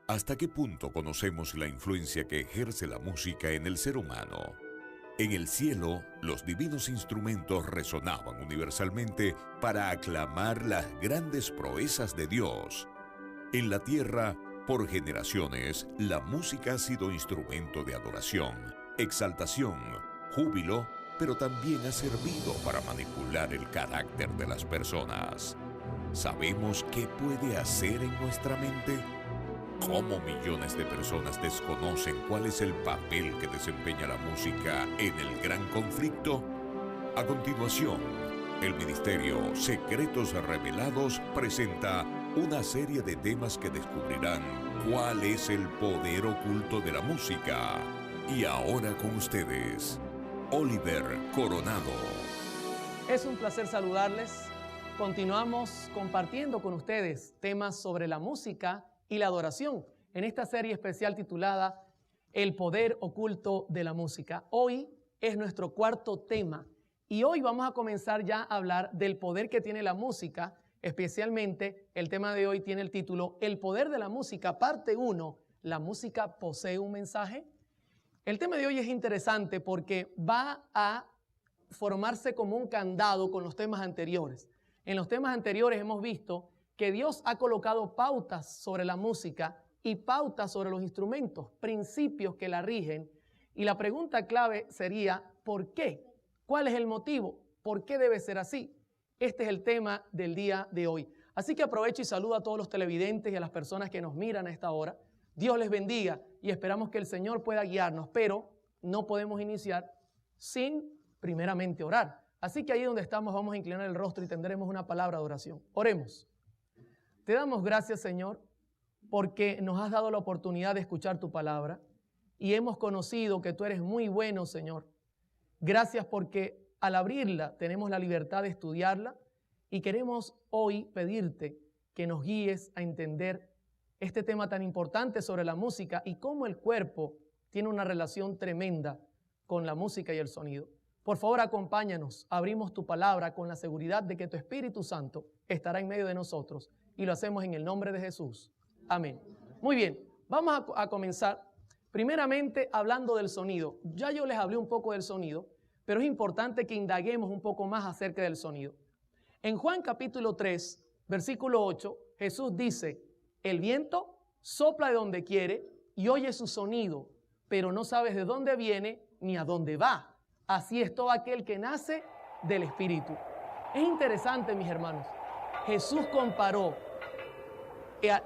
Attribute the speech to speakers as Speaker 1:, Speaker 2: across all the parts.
Speaker 1: ¿Hasta qué punto conocemos la influencia que ejerce la música en el ser humano? En el cielo, los divinos instrumentos resonaban universalmente para aclamar las grandes proezas de Dios. En la tierra, por generaciones, la música ha sido instrumento de adoración, exaltación, júbilo, pero también ha servido para manipular el carácter de las personas. ¿Sabemos qué puede hacer en nuestra mente? ¿Cómo millones de personas desconocen cuál es el papel que desempeña la música en el gran conflicto? A continuación, el Ministerio Secretos Revelados presenta una serie de temas que descubrirán cuál es el poder oculto de la música. Y ahora con ustedes, Oliver Coronado.
Speaker 2: Es un placer saludarles. Continuamos compartiendo con ustedes temas sobre la música y la adoración en esta serie especial titulada El poder oculto de la música. Hoy es nuestro cuarto tema y hoy vamos a comenzar ya a hablar del poder que tiene la música. Especialmente el tema de hoy tiene el título El poder de la música, parte 1. ¿La música posee un mensaje? El tema de hoy es interesante porque va a formarse como un candado con los temas anteriores. En los temas anteriores hemos visto que Dios ha colocado pautas sobre la música y pautas sobre los instrumentos, principios que la rigen. Y la pregunta clave sería, ¿por qué? ¿Cuál es el motivo? ¿Por qué debe ser así? Este es el tema del día de hoy. Así que aprovecho y saludo a todos los televidentes y a las personas que nos miran a esta hora. Dios les bendiga y esperamos que el Señor pueda guiarnos, pero no podemos iniciar sin primeramente orar. Así que ahí donde estamos vamos a inclinar el rostro y tendremos una palabra de oración. Oremos. Te damos gracias, Señor, porque nos has dado la oportunidad de escuchar tu palabra y hemos conocido que tú eres muy bueno, Señor. Gracias porque al abrirla tenemos la libertad de estudiarla y queremos hoy pedirte que nos guíes a entender este tema tan importante sobre la música y cómo el cuerpo tiene una relación tremenda con la música y el sonido. Por favor, acompáñanos, abrimos tu palabra con la seguridad de que tu Espíritu Santo estará en medio de nosotros y lo hacemos en el nombre de Jesús. Amén. Muy bien, vamos a comenzar primeramente hablando del sonido. Ya yo les hablé un poco del sonido, pero es importante que indaguemos un poco más acerca del sonido. En Juan capítulo 3, versículo 8, Jesús dice, el viento sopla de donde quiere y oye su sonido, pero no sabes de dónde viene ni a dónde va. Así es todo aquel que nace del Espíritu. Es interesante, mis hermanos. Jesús comparó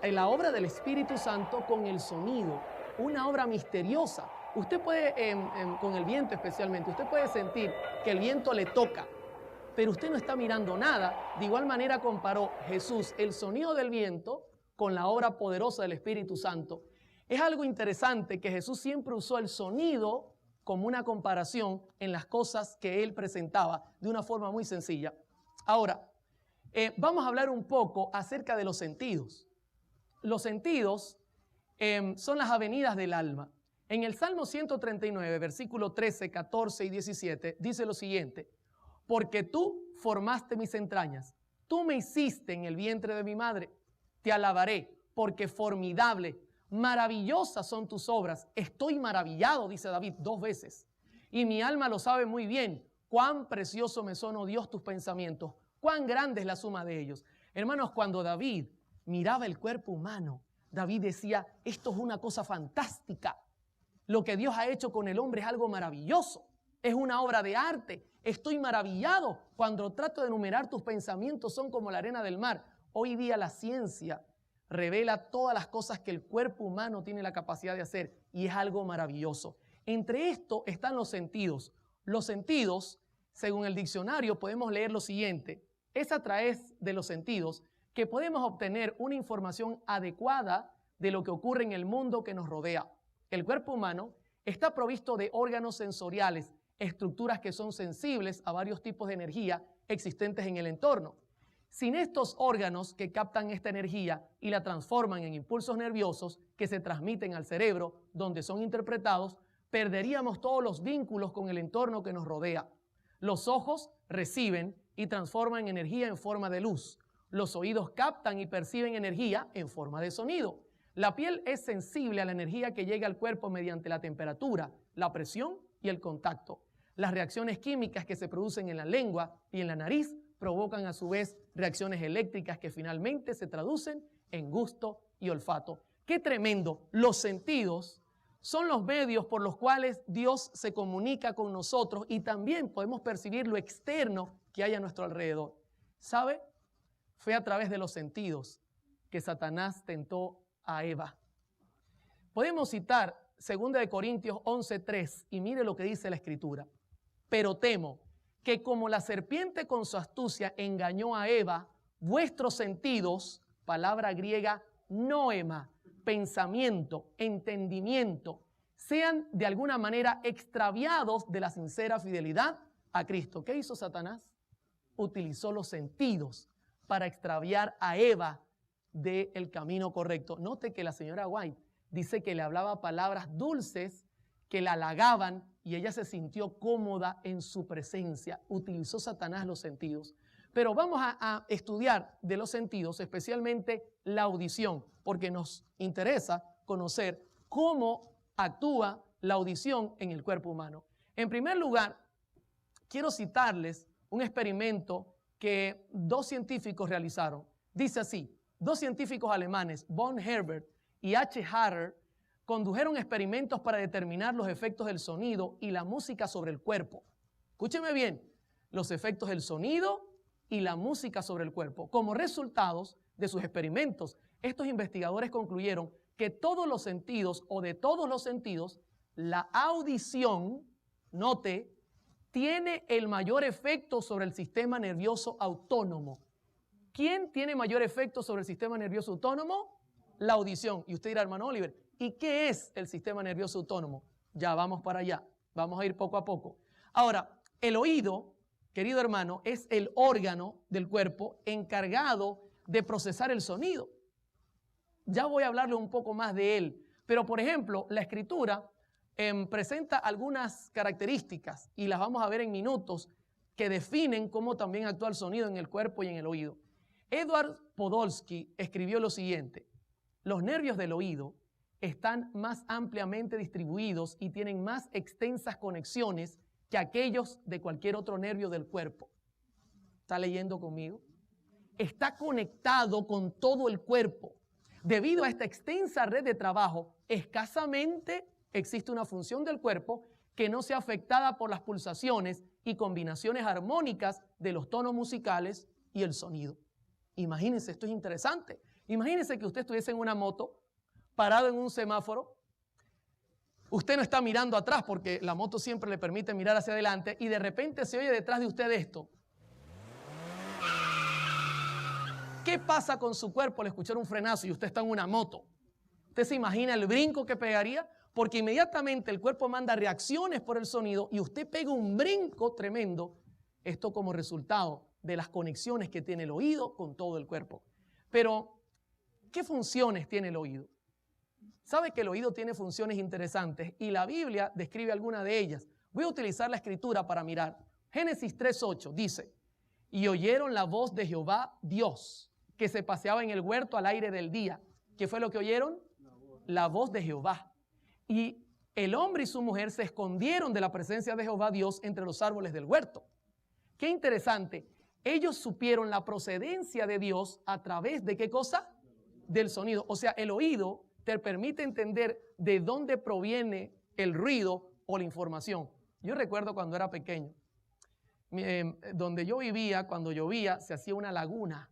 Speaker 2: la obra del Espíritu Santo con el sonido, una obra misteriosa. Usted puede, con el viento especialmente, usted puede sentir que el viento le toca, pero usted no está mirando nada. De igual manera comparó Jesús el sonido del viento con la obra poderosa del Espíritu Santo. Es algo interesante que Jesús siempre usó el sonido como una comparación en las cosas que Él presentaba de una forma muy sencilla. Ahora, vamos a hablar un poco acerca de los sentidos. Los sentidos son las avenidas del alma. En el Salmo 139, versículo 13, 14 y 17, dice lo siguiente, porque tú formaste mis entrañas, tú me hiciste en el vientre de mi madre, te alabaré, porque formidable, maravillosas son tus obras, estoy maravillado, dice David 2 veces, y mi alma lo sabe muy bien, cuán precioso me son, oh Dios, tus pensamientos, cuán grande es la suma de ellos. Hermanos, cuando David miraba el cuerpo humano, David decía, esto es una cosa fantástica. Lo que Dios ha hecho con el hombre es algo maravilloso. Es una obra de arte. Estoy maravillado. Cuando trato de enumerar tus pensamientos son como la arena del mar. Hoy día la ciencia revela todas las cosas que el cuerpo humano tiene la capacidad de hacer y es algo maravilloso. Entre esto están los sentidos. Los sentidos, según el diccionario, podemos leer lo siguiente. Es a través de los sentidos que podemos obtener una información adecuada de lo que ocurre en el mundo que nos rodea. El cuerpo humano está provisto de órganos sensoriales, estructuras que son sensibles a varios tipos de energía existentes en el entorno. Sin estos órganos que captan esta energía y la transforman en impulsos nerviosos que se transmiten al cerebro, donde son interpretados, perderíamos todos los vínculos con el entorno que nos rodea. Los ojos reciben y transforman energía en forma de luz. Los oídos captan y perciben energía en forma de sonido. La piel es sensible a la energía que llega al cuerpo mediante la temperatura, la presión y el contacto. Las reacciones químicas que se producen en la lengua y en la nariz provocan a su vez reacciones eléctricas que finalmente se traducen en gusto y olfato. ¡Qué tremendo! Los sentidos son los medios por los cuales Dios se comunica con nosotros y también podemos percibir lo externo que hay a nuestro alrededor. ¿Sabe? Fue a través de los sentidos que Satanás tentó a Eva. Podemos citar 2 Corintios 11:3 y mire lo que dice la Escritura. Pero temo que como la serpiente con su astucia engañó a Eva, vuestros sentidos, palabra griega noema, pensamiento, entendimiento, sean de alguna manera extraviados de la sincera fidelidad a Cristo. ¿Qué hizo Satanás? Utilizó los sentidos para extraviar a Eva del camino correcto. Note que la señora White dice que le hablaba palabras dulces que la halagaban y ella se sintió cómoda en su presencia. Utilizó Satanás los sentidos. Pero vamos a estudiar de los sentidos, especialmente la audición, porque nos interesa conocer cómo actúa la audición en el cuerpo humano. En primer lugar, quiero citarles un experimento que 2 científicos realizaron. Dice así: 2 científicos alemanes, von Herbert y H. Harrer, condujeron experimentos para determinar los efectos del sonido y la música sobre el cuerpo. Escúcheme bien, los efectos del sonido y la música sobre el cuerpo. Como resultados de sus experimentos, estos investigadores concluyeron que todos los sentidos o de todos los sentidos, la audición, note, tiene el mayor efecto sobre el sistema nervioso autónomo. ¿Quién tiene mayor efecto sobre el sistema nervioso autónomo? La audición. Y usted dirá, hermano Oliver, ¿y qué es el sistema nervioso autónomo? Ya vamos para allá, vamos a ir poco a poco. Ahora, el oído, querido hermano, es el órgano del cuerpo encargado de procesar el sonido. Ya voy a hablarle un poco más de él, pero por ejemplo, la Escritura presenta algunas características y las vamos a ver en minutos que definen cómo también actúa el sonido en el cuerpo y en el oído. Edward Podolsky escribió lo siguiente: los nervios del oído están más ampliamente distribuidos y tienen más extensas conexiones que aquellos de cualquier otro nervio del cuerpo. ¿Está leyendo conmigo? Está conectado con todo el cuerpo. Debido a esta extensa red de trabajo, escasamente existe una función del cuerpo que no sea afectada por las pulsaciones y combinaciones armónicas de los tonos musicales y el sonido. Imagínense, esto es interesante. Imagínense que usted estuviese en una moto, parado en un semáforo. Usted no está mirando atrás porque la moto siempre le permite mirar hacia adelante y de repente se oye detrás de usted esto. ¿Qué pasa con su cuerpo al escuchar un frenazo y usted está en una moto? ¿Usted se imagina el brinco que pegaría? Porque inmediatamente el cuerpo manda reacciones por el sonido y usted pega un brinco tremendo. Esto como resultado de las conexiones que tiene el oído con todo el cuerpo. Pero, ¿qué funciones tiene el oído? Sabe que el oído tiene funciones interesantes y la Biblia describe algunas de ellas. Voy a utilizar la Escritura para mirar. Génesis 3:8 dice: y oyeron la voz de Jehová Dios, que se paseaba en el huerto al aire del día. ¿Qué fue lo que oyeron? La voz de Jehová. Y el hombre y su mujer se escondieron de la presencia de Jehová Dios entre los árboles del huerto. Qué interesante. Ellos supieron la procedencia de Dios a través de ¿qué cosa? Del sonido. O sea, el oído te permite entender de dónde proviene el ruido o la información. Yo recuerdo cuando era pequeño, donde yo vivía, cuando llovía, se hacía una laguna.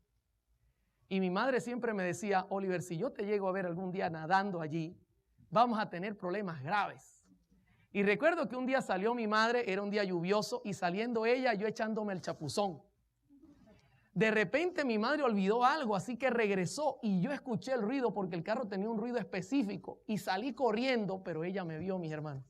Speaker 2: Y mi madre siempre me decía: Oliver, si yo te llego a ver algún día nadando allí, vamos a tener problemas graves. Y recuerdo que un día salió mi madre, era un día lluvioso, y saliendo ella, yo echándome el chapuzón. De repente mi madre olvidó algo, así que regresó y yo escuché el ruido porque el carro tenía un ruido específico y salí corriendo, pero ella me vio, mis hermanos.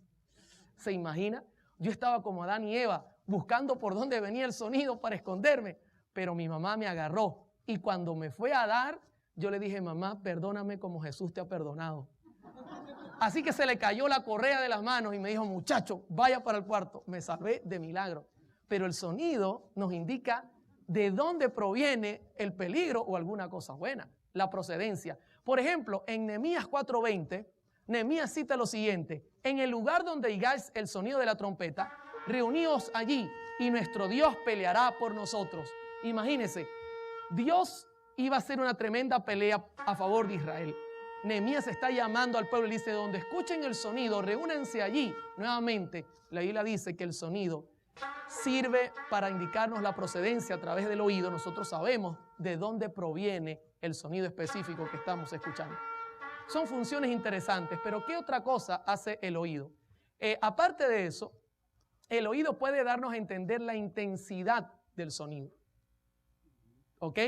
Speaker 2: ¿Se imagina? Yo estaba como Adán y Eva, buscando por dónde venía el sonido para esconderme, pero mi mamá me agarró y cuando me fue a dar, yo le dije: mamá, perdóname como Jesús te ha perdonado. Así que se le cayó la correa de las manos y me dijo: muchacho, vaya para el cuarto. Me salvé de milagro. Pero el sonido nos indica de dónde proviene el peligro o alguna cosa buena, la procedencia. Por ejemplo, en Nehemías 4:20, Nehemías cita lo siguiente: en el lugar donde oigáis el sonido de la trompeta, reuníos allí y nuestro Dios peleará por nosotros. Imagínense, Dios iba a hacer una tremenda pelea a favor de Israel. Nehemías está llamando al pueblo y dice: donde escuchen el sonido, reúnanse allí. Nuevamente, la Biblia dice que el sonido sirve para indicarnos la procedencia a través del oído. Nosotros sabemos de dónde proviene el sonido específico que estamos escuchando. Son funciones interesantes, pero ¿qué otra cosa hace el oído? Aparte de eso, el oído puede darnos a entender la intensidad del sonido. ¿Ok?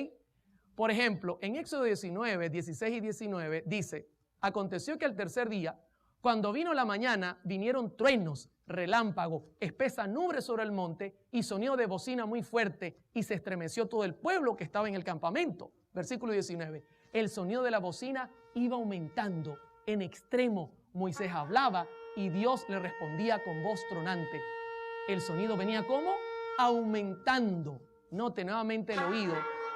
Speaker 2: Por ejemplo, en Éxodo 19, 16 y 19 dice: aconteció que al tercer día, cuando vino la mañana, vinieron truenos, relámpagos, espesa nube sobre el monte y sonido de bocina muy fuerte, y se estremeció todo el pueblo que estaba en el campamento. Versículo 19. El sonido de la bocina iba aumentando en extremo. Moisés hablaba y Dios le respondía con voz tronante. El sonido venía ¿cómo? Aumentando. Note, nuevamente el oído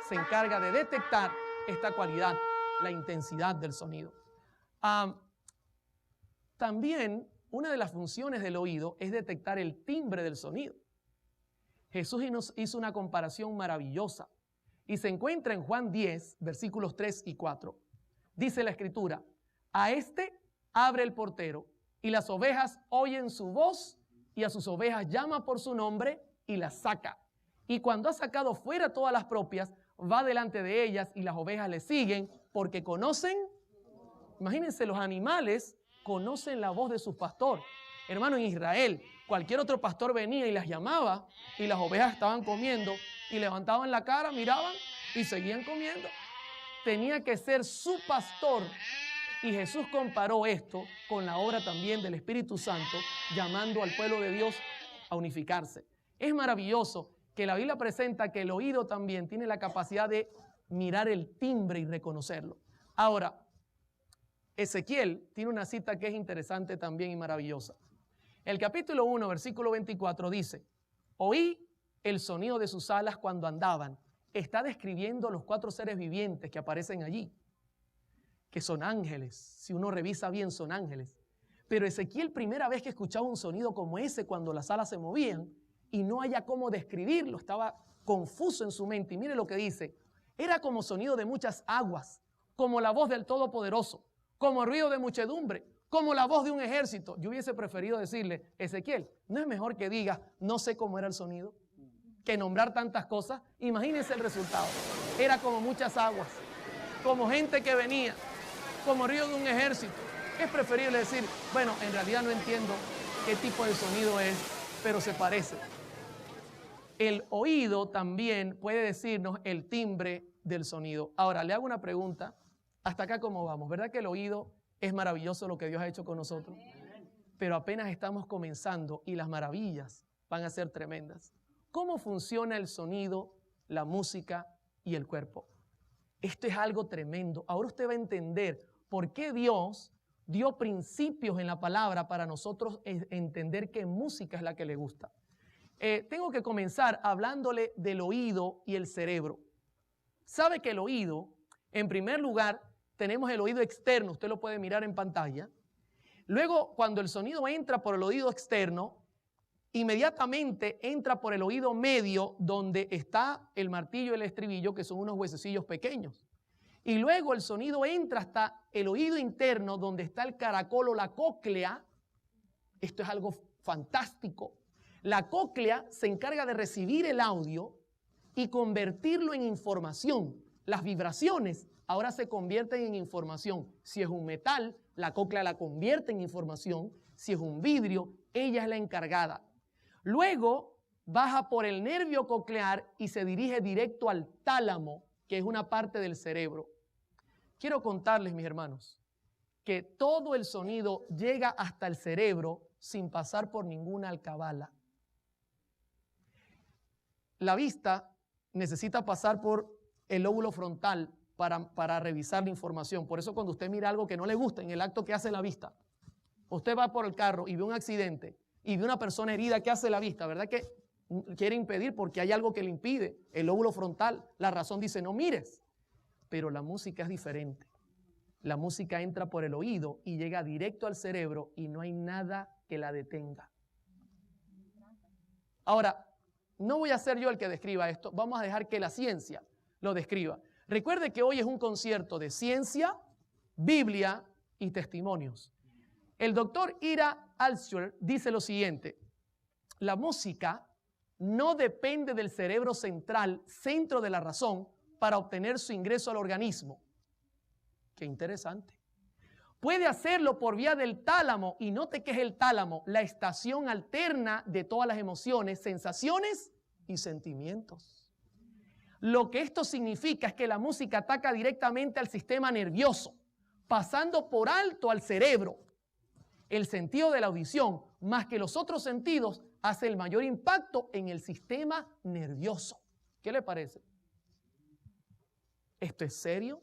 Speaker 2: se encarga de detectar esta cualidad, la intensidad del sonido. También una de las funciones del oído es detectar el timbre del sonido. Jesús nos hizo una comparación maravillosa y se encuentra en Juan 10, versículos 3 y 4. Dice la Escritura: a este abre el portero y las ovejas oyen su voz, y a sus ovejas llama por su nombre y las saca. Y cuando ha sacado fuera todas las propias, va delante de ellas y las ovejas le siguen porque conocen. Imagínense, los animales conocen la voz de su pastor. Hermano, en Israel, cualquier otro pastor venía y las llamaba y las ovejas estaban comiendo y levantaban la cara, miraban y seguían comiendo. Tenía que ser su pastor. Y Jesús comparó esto con la obra también del Espíritu Santo, llamando al pueblo de Dios a unificarse. Es maravilloso que la Biblia presenta que el oído también tiene la capacidad de mirar el timbre y reconocerlo. Ahora, Ezequiel tiene una cita que es interesante también y maravillosa. El capítulo 1, versículo 24 dice: oí el sonido de sus alas cuando andaban. Está describiendo los 4 seres vivientes que aparecen allí, que son ángeles. Si uno revisa bien, son ángeles. Pero Ezequiel, primera vez que escuchaba un sonido como ese cuando las alas se movían y no haya cómo describirlo, estaba confuso en su mente. Y mire lo que dice: era como sonido de muchas aguas, como la voz del Todopoderoso, como ruido de muchedumbre, como la voz de un ejército. Yo hubiese preferido decirle: Ezequiel, ¿no es mejor que digas no sé cómo era el sonido? Que nombrar tantas cosas. Imagínense el resultado. Era como muchas aguas, como gente que venía, como ruido de un ejército. Es preferible decir, bueno, en realidad no entiendo qué tipo de sonido es, pero se parece. El oído también puede decirnos el timbre del sonido. Ahora, le hago una pregunta. Hasta acá, ¿cómo vamos? ¿Verdad que el oído es maravilloso lo que Dios ha hecho con nosotros? Pero apenas estamos comenzando y las maravillas van a ser tremendas. ¿Cómo funciona el sonido, la música y el cuerpo? Esto es algo tremendo. Ahora usted va a entender por qué Dios dio principios en la palabra para nosotros entender qué música es la que le gusta. Tengo que comenzar hablándole del oído y el cerebro. ¿Sabe que el oído, en primer lugar, tenemos el oído externo? Usted lo puede mirar en pantalla. Luego, cuando el sonido entra por el oído externo, inmediatamente entra por el oído medio, donde está el martillo y el estribillo, que son unos huesecillos pequeños. Y luego el sonido entra hasta el oído interno, donde está el caracol o la cóclea. Esto es algo fantástico. La cóclea se encarga de recibir el audio y convertirlo en información. Las vibraciones ahora se convierten en información. Si es un metal, la cóclea la convierte en información. Si es un vidrio, ella es la encargada. Luego baja por el nervio coclear y se dirige directo al tálamo, que es una parte del cerebro. Quiero contarles, mis hermanos, que todo el sonido llega hasta el cerebro sin pasar por ninguna alcabala. La vista necesita pasar por el lóbulo frontal para revisar la información. Por eso cuando usted mira algo que no le gusta en el acto que hace la vista, usted va por el carro y ve un accidente y ve una persona herida, ¿qué hace la vista? ¿Verdad que quiere impedir porque hay algo que le impide? El lóbulo frontal, la razón dice no mires. Pero la música es diferente. La música entra por el oído y llega directo al cerebro y no hay nada que la detenga. Ahora, no voy a ser yo el que describa esto, vamos a dejar que la ciencia lo describa. Recuerde que hoy es un concierto de ciencia, Biblia y testimonios. El doctor Ira Altshuler dice lo siguiente: la música no depende del cerebro central, centro de la razón, para obtener su ingreso al organismo. Qué interesante. Puede hacerlo por vía del tálamo, y note que es el tálamo, la estación alterna de todas las emociones, sensaciones y sentimientos. Lo que esto significa es que la música ataca directamente al sistema nervioso, pasando por alto al cerebro. El sentido de la audición, más que los otros sentidos, hace el mayor impacto en el sistema nervioso. ¿Qué le parece? ¿Esto es serio?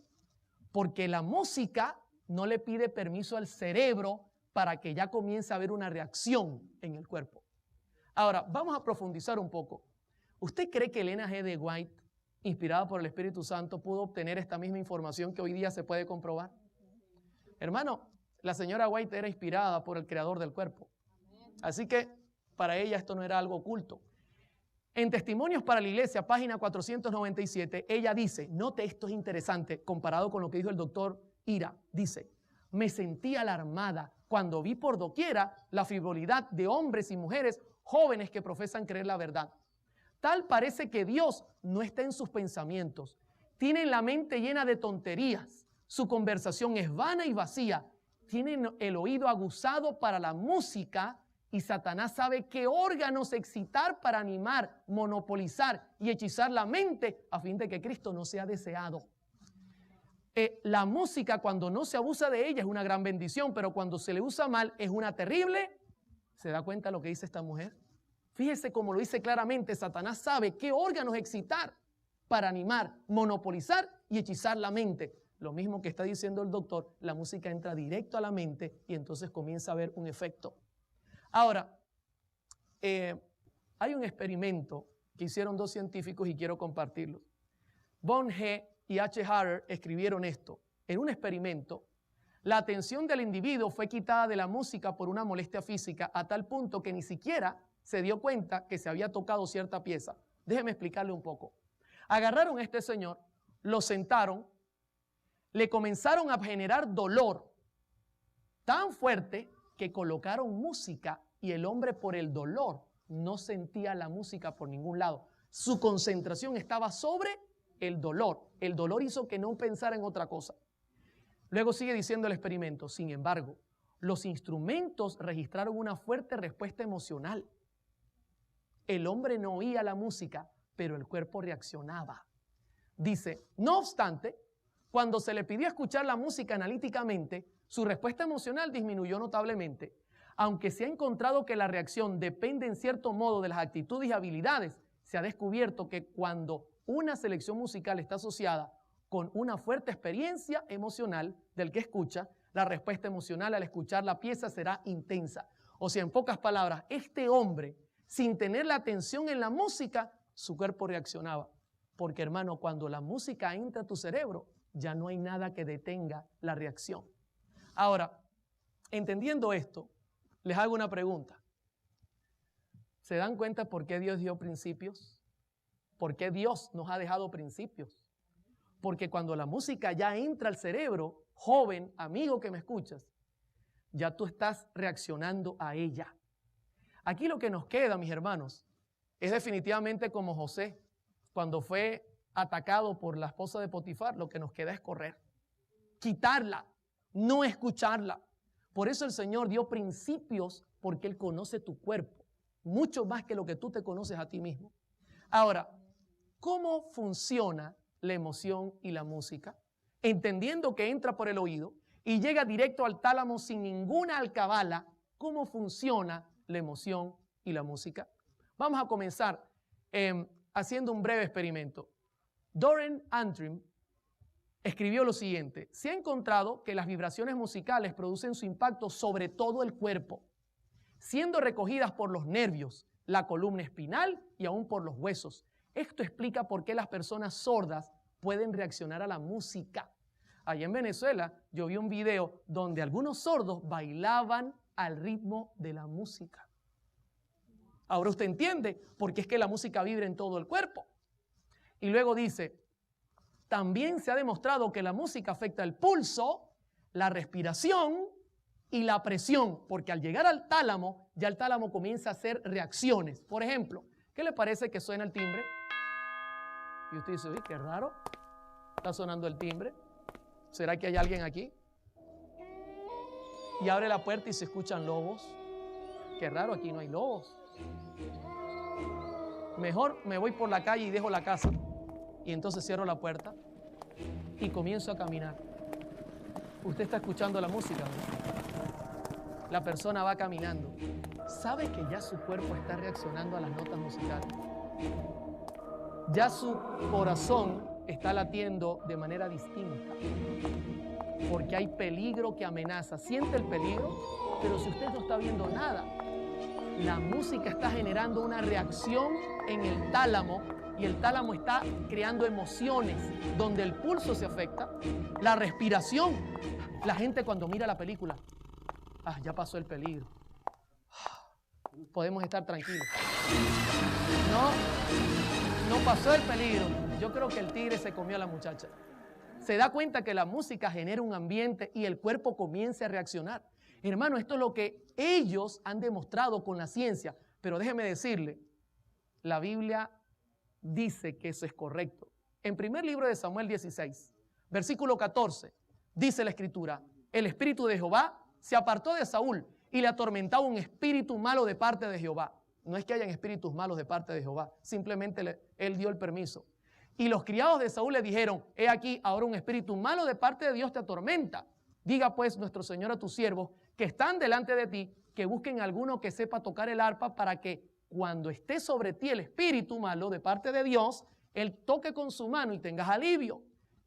Speaker 2: Porque la música no le pide permiso al cerebro para que ya comience a haber una reacción en el cuerpo. Ahora, vamos a profundizar un poco. ¿Usted cree que Elena G. de White, inspirada por el Espíritu Santo, pudo obtener esta misma información que hoy día se puede comprobar? Hermano, la señora White era inspirada por el creador del cuerpo. Así que para ella esto no era algo oculto. En Testimonios para la Iglesia, página 497, ella dice, note esto es interesante comparado con lo que dijo el doctor Ira, dice, me sentí alarmada cuando vi por doquiera la frivolidad de hombres y mujeres jóvenes que profesan creer la verdad. Tal parece que Dios no está en sus pensamientos. Tienen la mente llena de tonterías. Su conversación es vana y vacía. Tienen el oído aguzado para la música y Satanás sabe qué órganos excitar para animar, monopolizar y hechizar la mente a fin de que Cristo no sea deseado. La música, cuando no se abusa de ella, es una gran bendición, pero cuando se le usa mal es una terrible. ¿Se da cuenta lo que dice esta mujer? Fíjese cómo lo dice claramente, Satanás sabe qué órganos excitar para animar, monopolizar y hechizar la mente. Lo mismo que está diciendo el doctor, la música entra directo a la mente y entonces comienza a haber un efecto. Ahora, hay un experimento que hicieron dos científicos y quiero compartirlo. Von G. y H. Harrer escribieron esto. En un experimento, la atención del individuo fue quitada de la música por una molestia física a tal punto que ni siquiera se dio cuenta que se había tocado cierta pieza. Déjeme explicarle un poco. Agarraron a este señor, lo sentaron, le comenzaron a generar dolor tan fuerte que colocaron música y el hombre por el dolor no sentía la música por ningún lado. Su concentración estaba sobre el dolor. El dolor hizo que no pensara en otra cosa. Luego sigue diciendo el experimento. Sin embargo, los instrumentos registraron una fuerte respuesta emocional. El hombre no oía la música, pero el cuerpo reaccionaba. Dice, no obstante, cuando se le pidió escuchar la música analíticamente, su respuesta emocional disminuyó notablemente. Aunque se ha encontrado que la reacción depende en cierto modo de las actitudes y habilidades, se ha descubierto que cuando una selección musical está asociada con una fuerte experiencia emocional del que escucha, la respuesta emocional al escuchar la pieza será intensa. O sea, en pocas palabras, este hombre, sin tener la atención en la música, su cuerpo reaccionaba. Porque, hermano, cuando la música entra a tu cerebro, ya no hay nada que detenga la reacción. Ahora, entendiendo esto, les hago una pregunta. ¿Se dan cuenta por qué Dios dio principios? ¿Por qué Dios nos ha dejado principios? Porque cuando la música ya entra al cerebro, joven, amigo que me escuchas, ya tú estás reaccionando a ella. Aquí lo que nos queda, mis hermanos, es definitivamente como José, cuando fue atacado por la esposa de Potifar, lo que nos queda es correr, quitarla, no escucharla. Por eso el Señor dio principios, porque Él conoce tu cuerpo, mucho más que lo que tú te conoces a ti mismo. Ahora, ¿cómo funciona la emoción y la música? Entendiendo que entra por el oído y llega directo al tálamo sin ninguna alcabala, ¿cómo funciona la emoción y la música? Vamos a comenzar haciendo un breve experimento. Doran Antrim escribió lo siguiente: se ha encontrado que las vibraciones musicales producen su impacto sobre todo el cuerpo, siendo recogidas por los nervios, la columna espinal y aún por los huesos. Esto explica por qué las personas sordas pueden reaccionar a la música. Allá en Venezuela yo vi un video donde algunos sordos bailaban al ritmo de la música. Ahora usted entiende por qué es que la música vibra en todo el cuerpo. Y luego dice, también se ha demostrado que la música afecta el pulso, la respiración y la presión, porque al llegar al tálamo, ya el tálamo comienza a hacer reacciones. Por ejemplo, ¿qué le parece que suena el timbre? Y usted dice, uy, qué raro, está sonando el timbre. ¿Será que hay alguien aquí? Y abre la puerta y se escuchan lobos. Qué raro, aquí no hay lobos. Mejor me voy por la calle y dejo la casa. Y entonces cierro la puerta y comienzo a caminar. Usted está escuchando la música, ¿no? La persona va caminando. ¿Sabe que ya su cuerpo está reaccionando a las notas musicales? Ya su corazón está latiendo de manera distinta. Porque hay peligro que amenaza. Siente el peligro, pero si usted no está viendo nada, la música está generando una reacción en el tálamo y el tálamo está creando emociones donde el pulso se afecta, la respiración. La gente cuando mira la película, ya pasó el peligro. Podemos estar tranquilos. No pasó el peligro. Yo creo que el tigre se comió a la muchacha. Se da cuenta que la música genera un ambiente y el cuerpo comienza a reaccionar. Hermano, esto es lo que ellos han demostrado con la ciencia. Pero déjeme decirle, la Biblia dice que eso es correcto. En primer libro de Samuel 16, versículo 14, dice la Escritura, el espíritu de Jehová se apartó de Saúl y le atormentaba un espíritu malo de parte de Jehová. No es que hayan espíritus malos de parte de Jehová, simplemente él dio el permiso. Y los criados de Saúl le dijeron, he aquí ahora un espíritu malo de parte de Dios te atormenta. Diga pues nuestro Señor a tus siervos que están delante de ti, que busquen a alguno que sepa tocar el arpa para que cuando esté sobre ti el espíritu malo de parte de Dios, él toque con su mano y tengas alivio.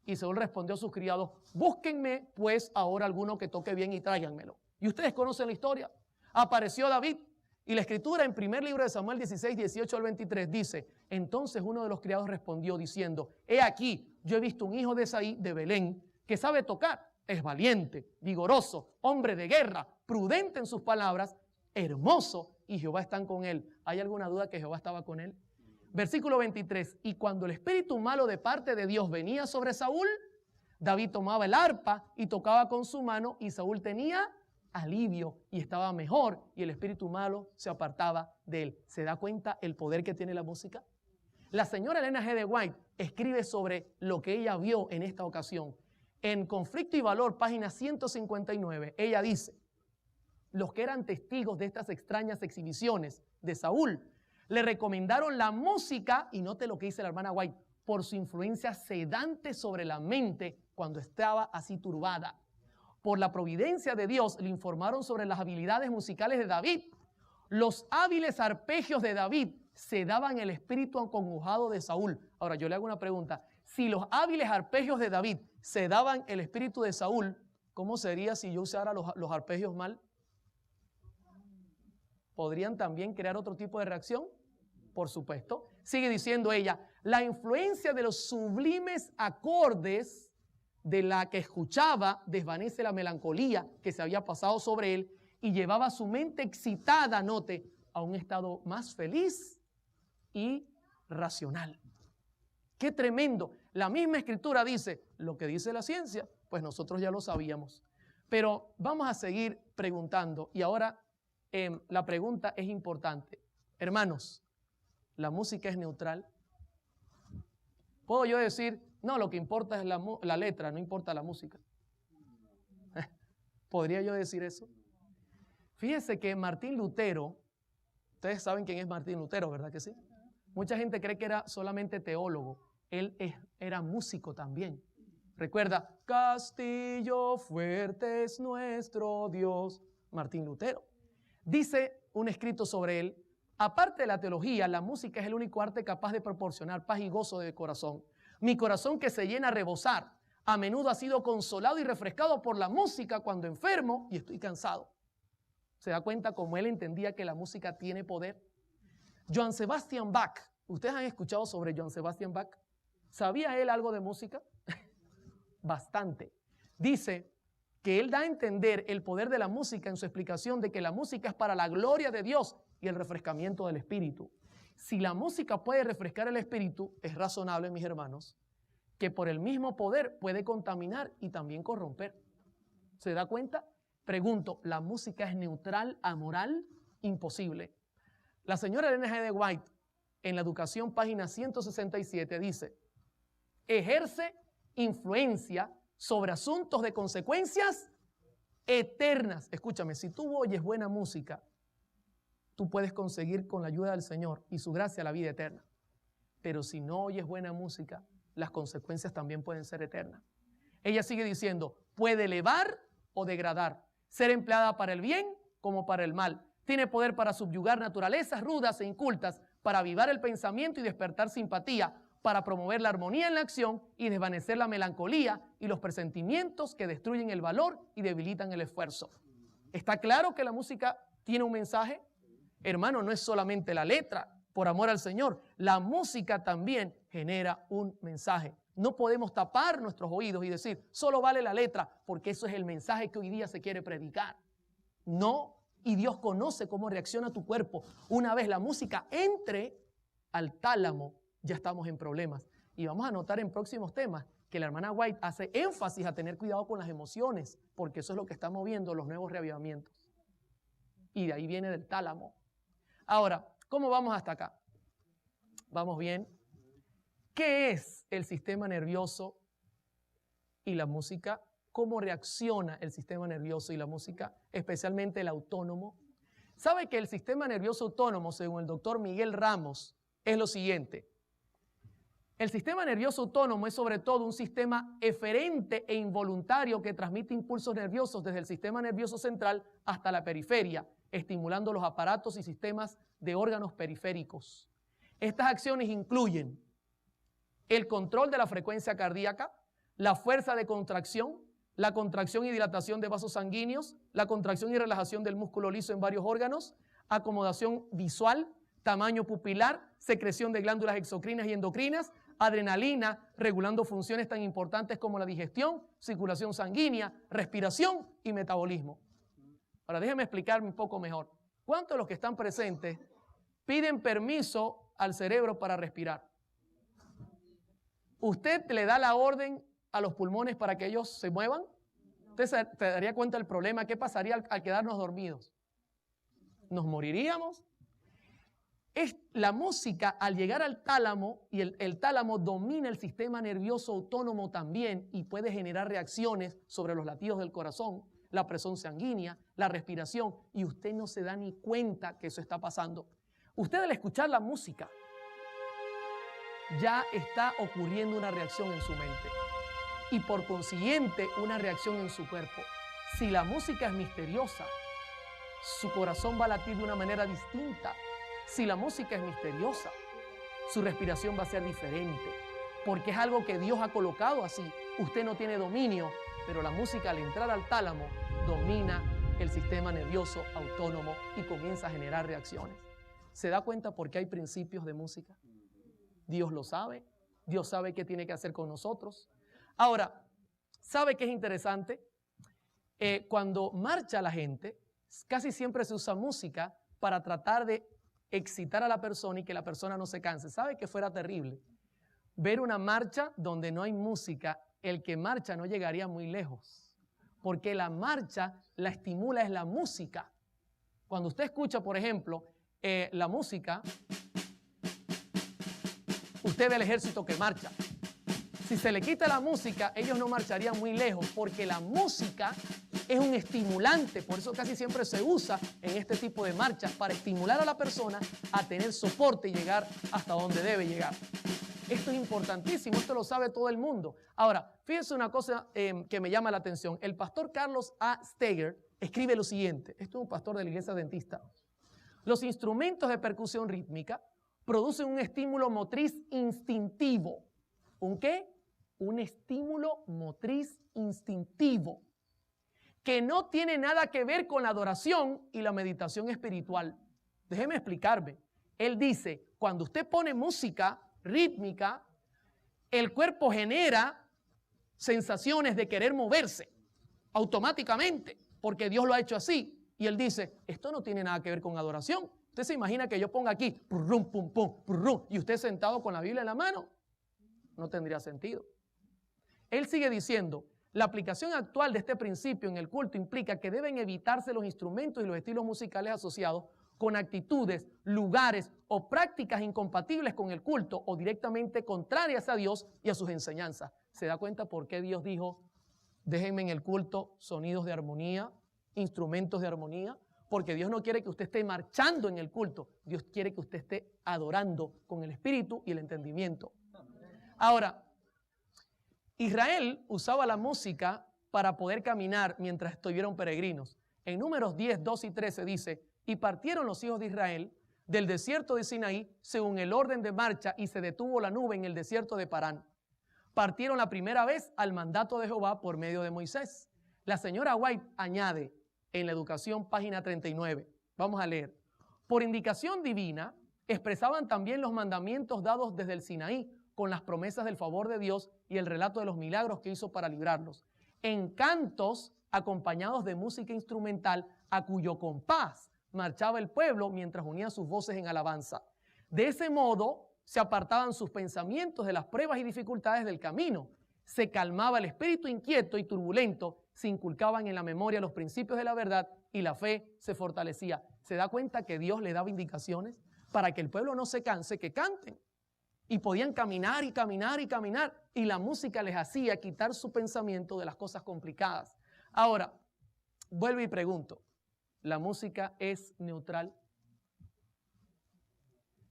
Speaker 2: Y Saúl respondió a sus criados, búsquenme pues ahora alguno que toque bien y tráiganmelo. Y ustedes conocen la historia. Apareció David y la Escritura en primer libro de Samuel 16, 18 al 23 dice, entonces uno de los criados respondió diciendo, he aquí, yo he visto un hijo de Isaí de Belén que sabe tocar, es valiente, vigoroso, hombre de guerra, prudente en sus palabras, hermoso, y Jehová está con él. ¿Hay alguna duda que Jehová estaba con él? Versículo 23, y cuando el espíritu malo de parte de Dios venía sobre Saúl, David tomaba el arpa y tocaba con su mano y Saúl tenía alivio y estaba mejor y el espíritu malo se apartaba de él. ¿Se da cuenta el poder que tiene la música? La señora Elena G. de White escribe sobre lo que ella vio en esta ocasión. En Conflicto y Valor, página 159, ella dice, los que eran testigos de estas extrañas exhibiciones de Saúl le recomendaron la música, y note lo que dice la hermana White, por su influencia sedante sobre la mente cuando estaba así turbada. Por la providencia de Dios le informaron sobre las habilidades musicales de David. Los hábiles arpegios de David sedaban el espíritu acongojado de Saúl. Ahora yo le hago una pregunta. Si los hábiles arpegios de David sedaban el espíritu de Saúl, ¿cómo sería si yo usara los arpegios mal? ¿Podrían también crear otro tipo de reacción? Por supuesto. Sigue diciendo ella, la influencia de los sublimes acordes de la que escuchaba desvanece la melancolía que se había pasado sobre él y llevaba su mente excitada, note, a un estado más feliz y racional. ¡Qué tremendo! La misma Escritura dice, lo que dice la ciencia, pues nosotros ya lo sabíamos. Pero vamos a seguir preguntando y ahora la pregunta es importante. Hermanos, ¿la música es neutral? ¿Puedo yo decir, no, lo que importa es la letra, no importa la música? ¿Podría yo decir eso? Fíjese que Martín Lutero, ustedes saben quién es Martín Lutero, ¿verdad que sí? Mucha gente cree que era solamente teólogo. Él era músico también. Recuerda, castillo fuerte es nuestro Dios. Martín Lutero. Dice un escrito sobre él, aparte de la teología, la música es el único arte capaz de proporcionar paz y gozo de corazón. Mi corazón que se llena a rebosar, a menudo ha sido consolado y refrescado por la música cuando enfermo y estoy cansado. ¿Se da cuenta cómo él entendía que la música tiene poder? Johann Sebastian Bach, ¿ustedes han escuchado sobre Johann Sebastian Bach? ¿Sabía él algo de música? Bastante. dice que él da a entender el poder de la música en su explicación de que la música es para la gloria de Dios y el refrescamiento del espíritu. Si la música puede refrescar el espíritu, es razonable, mis hermanos, que por el mismo poder puede contaminar y también corromper. ¿Se da cuenta? Pregunto, ¿la música es neutral, amoral? Imposible. La señora Ellen G. White, en la Educación, página 167, dice, ejerce influencia sobre asuntos de consecuencias eternas. Escúchame, si tú oyes buena música, tú puedes conseguir con la ayuda del Señor y su gracia la vida eterna. Pero si no oyes buena música, las consecuencias también pueden ser eternas. Ella sigue diciendo, puede elevar o degradar, ser empleada para el bien como para el mal. Tiene poder para subyugar naturalezas rudas e incultas, para avivar el pensamiento y despertar simpatía, para promover la armonía en la acción y desvanecer la melancolía y los presentimientos que destruyen el valor y debilitan el esfuerzo. ¿Está claro que la música tiene un mensaje? Hermano, no es solamente la letra, por amor al Señor. La música también genera un mensaje. No podemos tapar nuestros oídos y decir, solo vale la letra, porque eso es el mensaje que hoy día se quiere predicar. No, y Dios conoce cómo reacciona tu cuerpo. Una vez la música entre al tálamo, ya estamos en problemas. Y vamos a notar en próximos temas que la hermana White hace énfasis a tener cuidado con las emociones, porque eso es lo que está moviendo los nuevos reavivamientos. Y de ahí viene del tálamo. Ahora, ¿cómo vamos hasta acá? ¿Vamos bien? ¿Qué es el sistema nervioso y la música? ¿Cómo reacciona el sistema nervioso y la música, especialmente el autónomo? ¿Sabe que el sistema nervioso autónomo, según el doctor Miguel Ramos, es lo siguiente? El sistema nervioso autónomo es sobre todo un sistema eferente e involuntario que transmite impulsos nerviosos desde el sistema nervioso central hasta la periferia, estimulando los aparatos y sistemas de órganos periféricos. Estas acciones incluyen el control de la frecuencia cardíaca, la fuerza de contracción, la contracción y dilatación de vasos sanguíneos, la contracción y relajación del músculo liso en varios órganos, acomodación visual, tamaño pupilar, secreción de glándulas exocrinas y endocrinas, adrenalina, regulando funciones tan importantes como la digestión, circulación sanguínea, respiración y metabolismo. Ahora déjenme explicarme un poco mejor. ¿Cuántos de los que están presentes piden permiso al cerebro para respirar? ¿Usted le da la orden a los pulmones para que ellos se muevan? ¿Usted se daría cuenta del problema? ¿Qué pasaría al quedarnos dormidos? ¿Nos moriríamos? La música, al llegar al tálamo, y el tálamo domina el sistema nervioso autónomo también y puede generar reacciones sobre los latidos del corazón, la presión sanguínea, la respiración, y usted no se da ni cuenta que eso está pasando. Usted al escuchar la música ya está ocurriendo una reacción en su mente y por consiguiente una reacción en su cuerpo. Si la música es misteriosa, su corazón va a latir de una manera distinta. Si la música es misteriosa, su respiración va a ser diferente, porque es algo que Dios ha colocado así. Usted no tiene dominio, pero la música al entrar al tálamo domina el sistema nervioso autónomo y comienza a generar reacciones. ¿Se da cuenta por qué hay principios de música? Dios lo sabe, Dios sabe qué tiene que hacer con nosotros. Ahora, ¿sabe qué es interesante? Cuando marcha la gente, casi siempre se usa música para tratar de excitar a la persona y que la persona no se canse. ¿Sabe que fuera terrible ver una marcha donde no hay música? El que marcha no llegaría muy lejos, porque la marcha la estimula es la música. Cuando usted escucha, por ejemplo, la música, usted ve el ejército que marcha. Si se le quita la música, ellos no marcharían muy lejos, porque la música es un estimulante. Por eso casi siempre se usa en este tipo de marchas, para estimular a la persona a tener soporte y llegar hasta donde debe llegar. Esto es importantísimo, esto lo sabe todo el mundo. Ahora, fíjense una cosa que me llama la atención. El pastor Carlos A. Steger escribe lo siguiente. Este es un pastor de la iglesia adventista. Los instrumentos de percusión rítmica producen un estímulo motriz instintivo. ¿Un qué? Un estímulo motriz instintivo que no tiene nada que ver con la adoración y la meditación espiritual. Déjeme explicarme. Él dice, cuando usted pone música rítmica, el cuerpo genera sensaciones de querer moverse automáticamente, porque Dios lo ha hecho así. Y él dice, esto no tiene nada que ver con adoración. Usted se imagina que yo ponga aquí, pum, pum, pum, pum, y usted sentado con la Biblia en la mano. No tendría sentido. Él sigue diciendo, la aplicación actual de este principio en el culto implica que deben evitarse los instrumentos y los estilos musicales asociados con actitudes, lugares o prácticas incompatibles con el culto o directamente contrarias a Dios y a sus enseñanzas. ¿Se da cuenta por qué Dios dijo, déjenme en el culto sonidos de armonía, instrumentos de armonía? Porque Dios no quiere que usted esté marchando en el culto. Dios quiere que usted esté adorando con el espíritu y el entendimiento. Ahora, Israel usaba la música para poder caminar mientras estuvieron peregrinos. En Números 10, 2 y 13 dice, y partieron los hijos de Israel del desierto de Sinaí según el orden de marcha y se detuvo la nube en el desierto de Parán. Partieron la primera vez al mandato de Jehová por medio de Moisés. La señora White añade en la educación, página 39. Vamos a leer. Por indicación divina, expresaban también los mandamientos dados desde el Sinaí, con las promesas del favor de Dios y el relato de los milagros que hizo para librarlos. En cantos acompañados de música instrumental, a cuyo compás marchaba el pueblo mientras unían sus voces en alabanza. De ese modo se apartaban sus pensamientos de las pruebas y dificultades del camino. Se calmaba el espíritu inquieto y turbulento, se inculcaban en la memoria los principios de la verdad y la fe se fortalecía. ¿Se da cuenta que Dios le daba indicaciones para que el pueblo no se canse, que canten? Y podían caminar y caminar y caminar, y la música les hacía quitar su pensamiento de las cosas complicadas. Ahora, vuelvo y pregunto, ¿la música es neutral?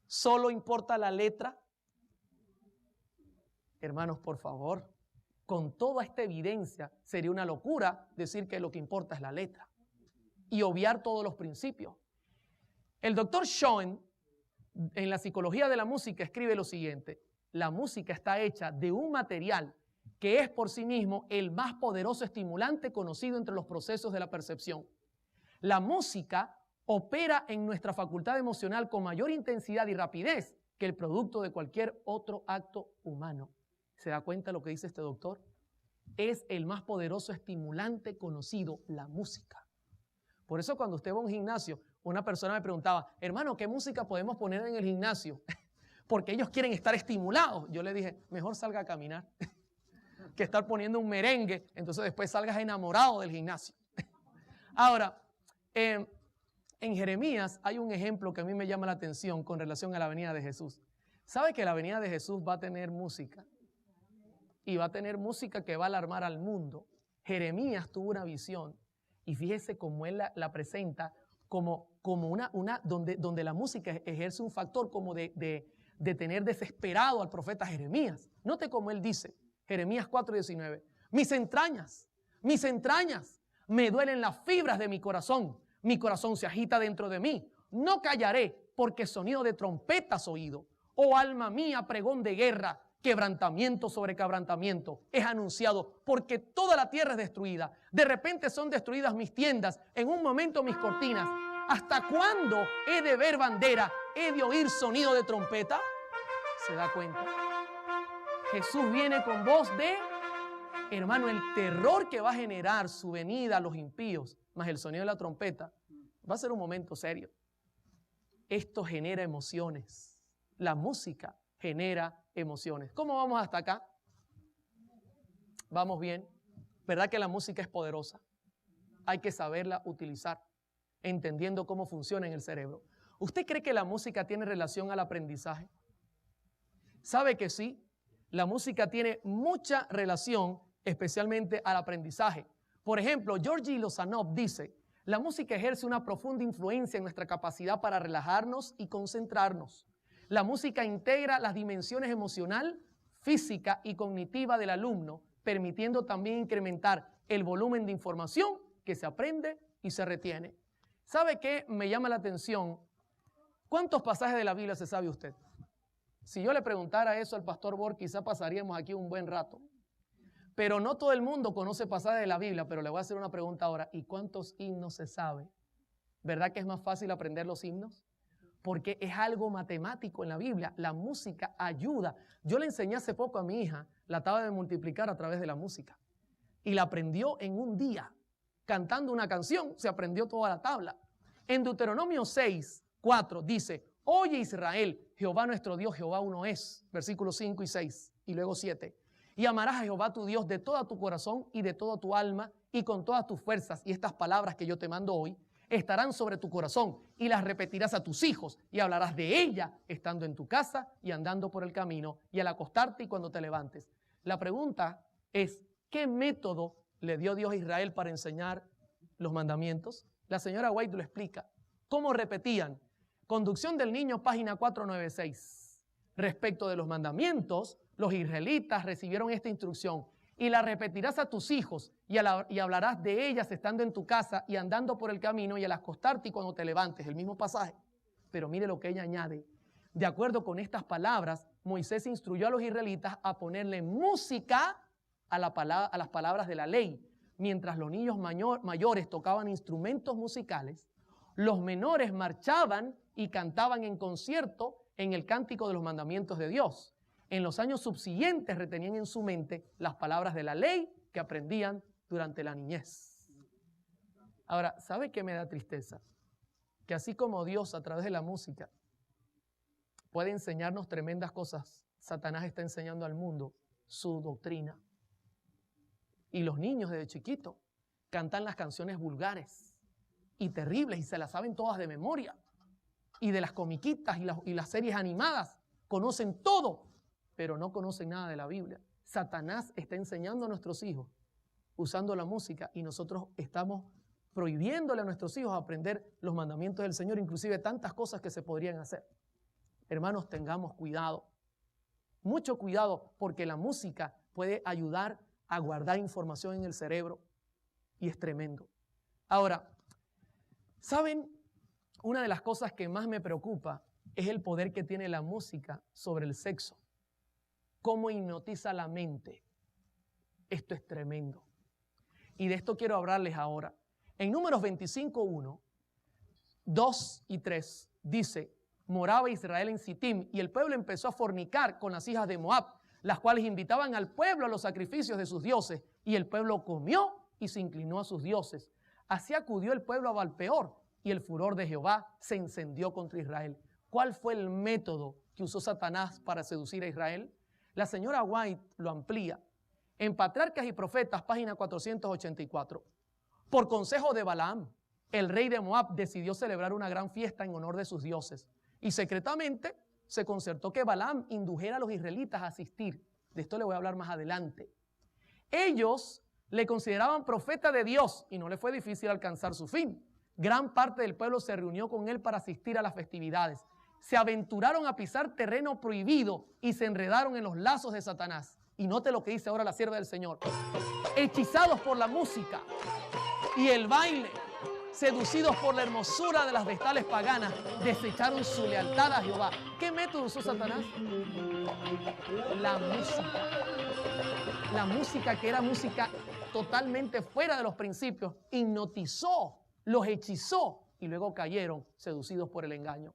Speaker 2: ¿Solo importa la letra? Hermanos, por favor, con toda esta evidencia, sería una locura decir que lo que importa es la letra y obviar todos los principios. El doctor Schoen, en la psicología de la música, escribe lo siguiente: la música está hecha de un material que es por sí mismo el más poderoso estimulante conocido entre los procesos de la percepción. La música opera en nuestra facultad emocional con mayor intensidad y rapidez que el producto de cualquier otro acto humano. ¿Se da cuenta lo que dice este doctor? Es el más poderoso estimulante conocido, la música. Por eso cuando usted va a un gimnasio, una persona me preguntaba, hermano, ¿qué música podemos poner en el gimnasio? Porque ellos quieren estar estimulados. Yo le dije, mejor salga a caminar que estar poniendo un merengue, entonces después salgas enamorado del gimnasio. Ahora, en Jeremías hay un ejemplo que a mí me llama la atención con relación a la venida de Jesús. ¿Sabe que la venida de Jesús va a tener música? Y va a tener música que va a alarmar al mundo. Jeremías tuvo una visión y fíjese cómo él la presenta como una donde la música ejerce un factor como de tener desesperado al profeta Jeremías. Note cómo él dice, Jeremías 4:19, mis entrañas, me duelen las fibras de mi corazón se agita dentro de mí, no callaré porque sonido de trompeta has oído. Oh alma mía, pregón de guerra, quebrantamiento sobre quebrantamiento es anunciado, porque toda la tierra es destruida. De repente son destruidas mis tiendas, en un momento mis cortinas. ¿Hasta cuándo he de ver bandera? ¿He de oír sonido de trompeta? ¿Se da cuenta? Jesús viene con voz de, hermano, el terror que va a generar su venida a los impíos, más el sonido de la trompeta, va a ser un momento serio. Esto genera emociones. La música genera emociones. ¿Cómo vamos hasta acá? Vamos bien. ¿Verdad que la música es poderosa? Hay que saberla utilizar, entendiendo cómo funciona en el cerebro. ¿Usted cree que la música tiene relación al aprendizaje? ¿Sabe que sí? La música tiene mucha relación, especialmente al aprendizaje. Por ejemplo, Georgi Lozanov dice, la música ejerce una profunda influencia en nuestra capacidad para relajarnos y concentrarnos. La música integra las dimensiones emocional, física y cognitiva del alumno, permitiendo también incrementar el volumen de información que se aprende y se retiene. ¿Sabe qué me llama la atención? ¿Cuántos pasajes de la Biblia se sabe usted? Si yo le preguntara eso al pastor Borg, quizá pasaríamos aquí un buen rato. Pero no todo el mundo conoce pasajes de la Biblia, pero le voy a hacer una pregunta ahora. ¿Y cuántos himnos se sabe? ¿Verdad que es más fácil aprender los himnos? porque es algo matemático en la Biblia. La música ayuda. Yo le enseñé hace poco a mi hija la tabla de multiplicar a través de la música. Y la aprendió en un día. Cantando una canción, se aprendió toda la tabla. En Deuteronomio 6, 4 dice, oye Israel, Jehová nuestro Dios, Jehová uno es. Versículos 5 y 6 y luego 7. Y amarás a Jehová tu Dios de todo tu corazón y de toda tu alma y con todas tus fuerzas. Y estas palabras que yo te mando hoy estarán sobre tu corazón y las repetirás a tus hijos y hablarás de ella estando en tu casa y andando por el camino y al acostarte y cuando te levantes. La pregunta es, ¿qué método le dio Dios a Israel para enseñar los mandamientos? La señora White lo explica. ¿Cómo repetían? Conducción del niño, página 496. Respecto de los mandamientos, los israelitas recibieron esta instrucción. Y la repetirás a tus hijos y hablarás de ellas estando en tu casa y andando por el camino y al acostarte y cuando te levantes. El mismo pasaje. Pero mire lo que ella añade. De acuerdo con estas palabras, Moisés instruyó a los israelitas a ponerle música a las palabras de la ley. Mientras los niños mayores tocaban instrumentos musicales, los menores marchaban y cantaban en concierto en el cántico de los mandamientos de Dios. En los años subsiguientes retenían en su mente las palabras de la ley que aprendían durante la niñez. Ahora, ¿sabe qué me da tristeza? Que así como Dios a través de la música puede enseñarnos tremendas cosas, Satanás está enseñando al mundo su doctrina. Y los niños desde chiquitos cantan las canciones vulgares y terribles y se las saben todas de memoria. Y de las comiquitas y las series animadas conocen todo, pero no conocen nada de la Biblia. Satanás está enseñando a nuestros hijos usando la música y nosotros estamos prohibiéndole a nuestros hijos aprender los mandamientos del Señor, inclusive tantas cosas que se podrían hacer. Hermanos, tengamos cuidado, mucho cuidado, porque la música puede ayudar a guardar información en el cerebro y es tremendo. Ahora, ¿saben? Una de las cosas que más me preocupa es el poder que tiene la música sobre el sexo. Cómo hipnotiza la mente. Esto es tremendo. Y de esto quiero hablarles ahora. En Números 25:1, 2 y 3 dice, moraba Israel en Sittim y el pueblo empezó a fornicar con las hijas de Moab, las cuales invitaban al pueblo a los sacrificios de sus dioses, y el pueblo comió y se inclinó a sus dioses. Así acudió el pueblo a Baal-peor, y el furor de Jehová se encendió contra Israel. ¿Cuál fue el método que usó Satanás para seducir a Israel? La señora White lo amplía. En Patriarcas y Profetas, página 484. Por consejo de Balaam, el rey de Moab decidió celebrar una gran fiesta en honor de sus dioses. Y secretamente se concertó que Balaam indujera a los israelitas a asistir. De esto le voy a hablar más adelante. Ellos le consideraban profeta de Dios y no le fue difícil alcanzar su fin. Gran parte del pueblo se reunió con él para asistir a las festividades. Se aventuraron a pisar terreno prohibido y se enredaron en los lazos de Satanás. Y note lo que dice ahora la sierva del Señor. Hechizados por la música y el baile, seducidos por la hermosura de las vestales paganas, desecharon su lealtad a Jehová. ¿Qué método usó Satanás? La música. La música, que era música totalmente fuera de los principios, hipnotizó, los hechizó y luego cayeron seducidos por el engaño.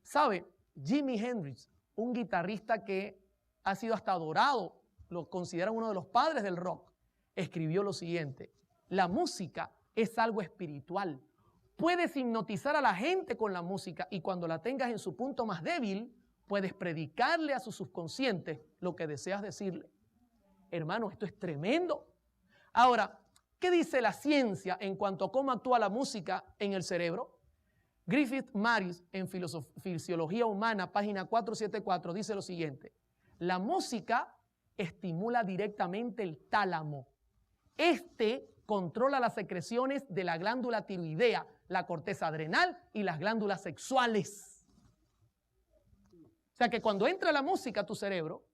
Speaker 2: ¿Sabe? Jimi Hendrix, un guitarrista que ha sido hasta adorado, lo consideran uno de los padres del rock, escribió lo siguiente: la música es algo espiritual. Puedes hipnotizar a la gente con la música y cuando la tengas en su punto más débil, puedes predicarle a su subconsciente lo que deseas decirle. Hermano, esto es tremendo. Ahora, ¿qué dice la ciencia en cuanto a cómo actúa la música en el cerebro? Griffith Maris, en Fisiología Humana, página 474, dice lo siguiente: la música estimula directamente el tálamo. Este controla las secreciones de la glándula tiroidea, la corteza adrenal y las glándulas sexuales. O sea que cuando entra la música a tu cerebro,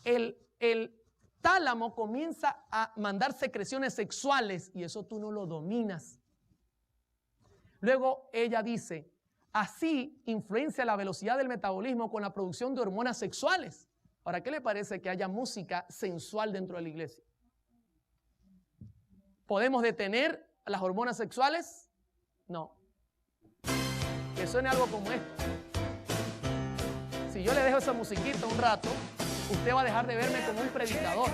Speaker 2: el tálamo comienza a mandar secreciones sexuales y eso tú no lo dominas. Luego ella dice, así influencia la velocidad del metabolismo con la producción de hormonas sexuales. ¿Para qué le parece que haya música sensual dentro de la iglesia? ¿Podemos detener las hormonas sexuales? No. que suene algo como esto. Si yo le dejo esa musiquita un rato, usted va a dejar de verme como un predicador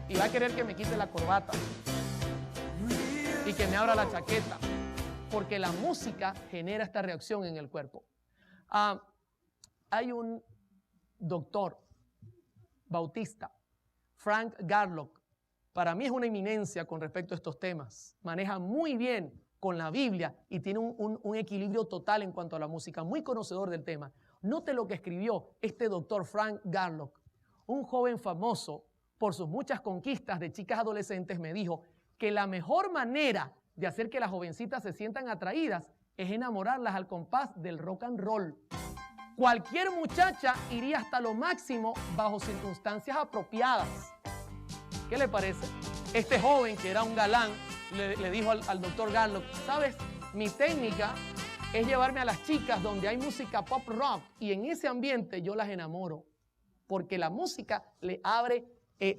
Speaker 2: y va a querer que me quite la corbata y que me abra la chaqueta, porque la música genera esta reacción en el cuerpo. Hay un doctor bautista, Frank Garlock. Para mí es una eminencia con respecto a estos temas. Maneja muy bien con la Biblia y tiene un equilibrio total en cuanto a la música, muy conocedor del tema. Note lo que escribió este doctor Frank Garlock. Un joven famoso por sus muchas conquistas de chicas adolescentes me dijo que la mejor manera de hacer que las jovencitas se sientan atraídas es enamorarlas al compás del rock and roll. Cualquier muchacha iría hasta lo máximo bajo circunstancias apropiadas. ¿Qué le parece? Este joven, que era un galán, le dijo al doctor Garlock, ¿sabes? Mi técnica es llevarme a las chicas donde hay música pop rock y en ese ambiente yo las enamoro, porque la música le abre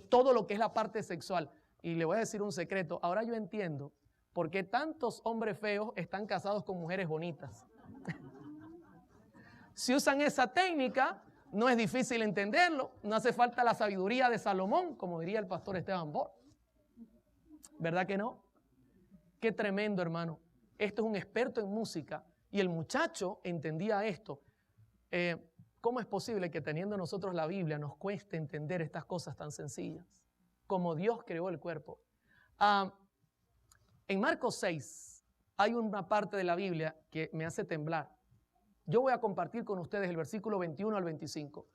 Speaker 2: todo lo que es la parte sexual. Y le voy a decir un secreto, ahora yo entiendo por qué tantos hombres feos están casados con mujeres bonitas. Si usan esa técnica, no es difícil entenderlo, no hace falta la sabiduría de Salomón, como diría el pastor Esteban Bor. ¿Verdad que no? Qué tremendo, hermano. Esto es un experto en música y el muchacho entendía esto. ¿Cómo es posible que teniendo nosotros la Biblia nos cueste entender estas cosas tan sencillas? Como Dios creó el cuerpo. En Marcos 6 hay una parte de la Biblia que me hace temblar. Yo voy a compartir con ustedes el versículo 21 al 25.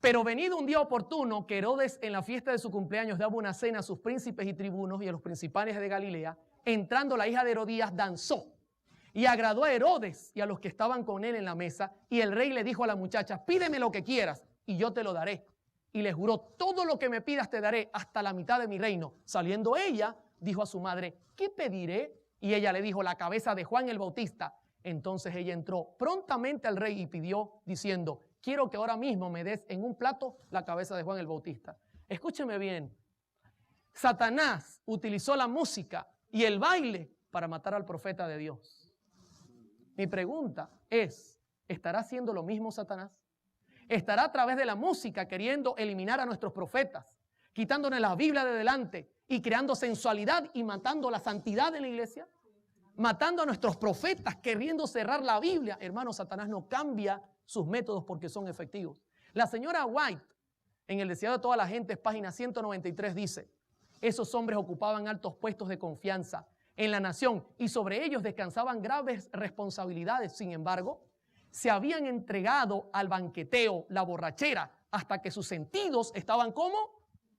Speaker 2: Pero venido un día oportuno, que Herodes en la fiesta de su cumpleaños daba una cena a sus príncipes y tribunos y a los principales de Galilea, entrando la hija de Herodías danzó y agradó a Herodes y a los que estaban con él en la mesa, y el rey le dijo a la muchacha, pídeme lo que quieras y yo te lo daré. Y le juró, todo lo que me pidas te daré, hasta la mitad de mi reino. Saliendo ella, dijo a su madre, ¿qué pediré? Y ella le dijo, la cabeza de Juan el Bautista. Entonces ella entró prontamente al rey y pidió, diciendo, quiero que ahora mismo me des en un plato la cabeza de Juan el Bautista. Escúcheme bien, Satanás utilizó la música y el baile para matar al profeta de Dios. Mi pregunta es, ¿estará haciendo lo mismo Satanás? ¿Estará a través de la música queriendo eliminar a nuestros profetas, quitándonos la Biblia de delante y creando sensualidad y matando la santidad en la iglesia? Matando a nuestros profetas, queriendo cerrar la Biblia. Hermano, Satanás no cambia sus métodos porque son efectivos. La señora White, en El deseado de toda la gente, página 193, dice, esos hombres ocupaban altos puestos de confianza en la nación y sobre ellos descansaban graves responsabilidades. Sin embargo, se habían entregado al banqueteo, la borrachera, hasta que sus sentidos estaban como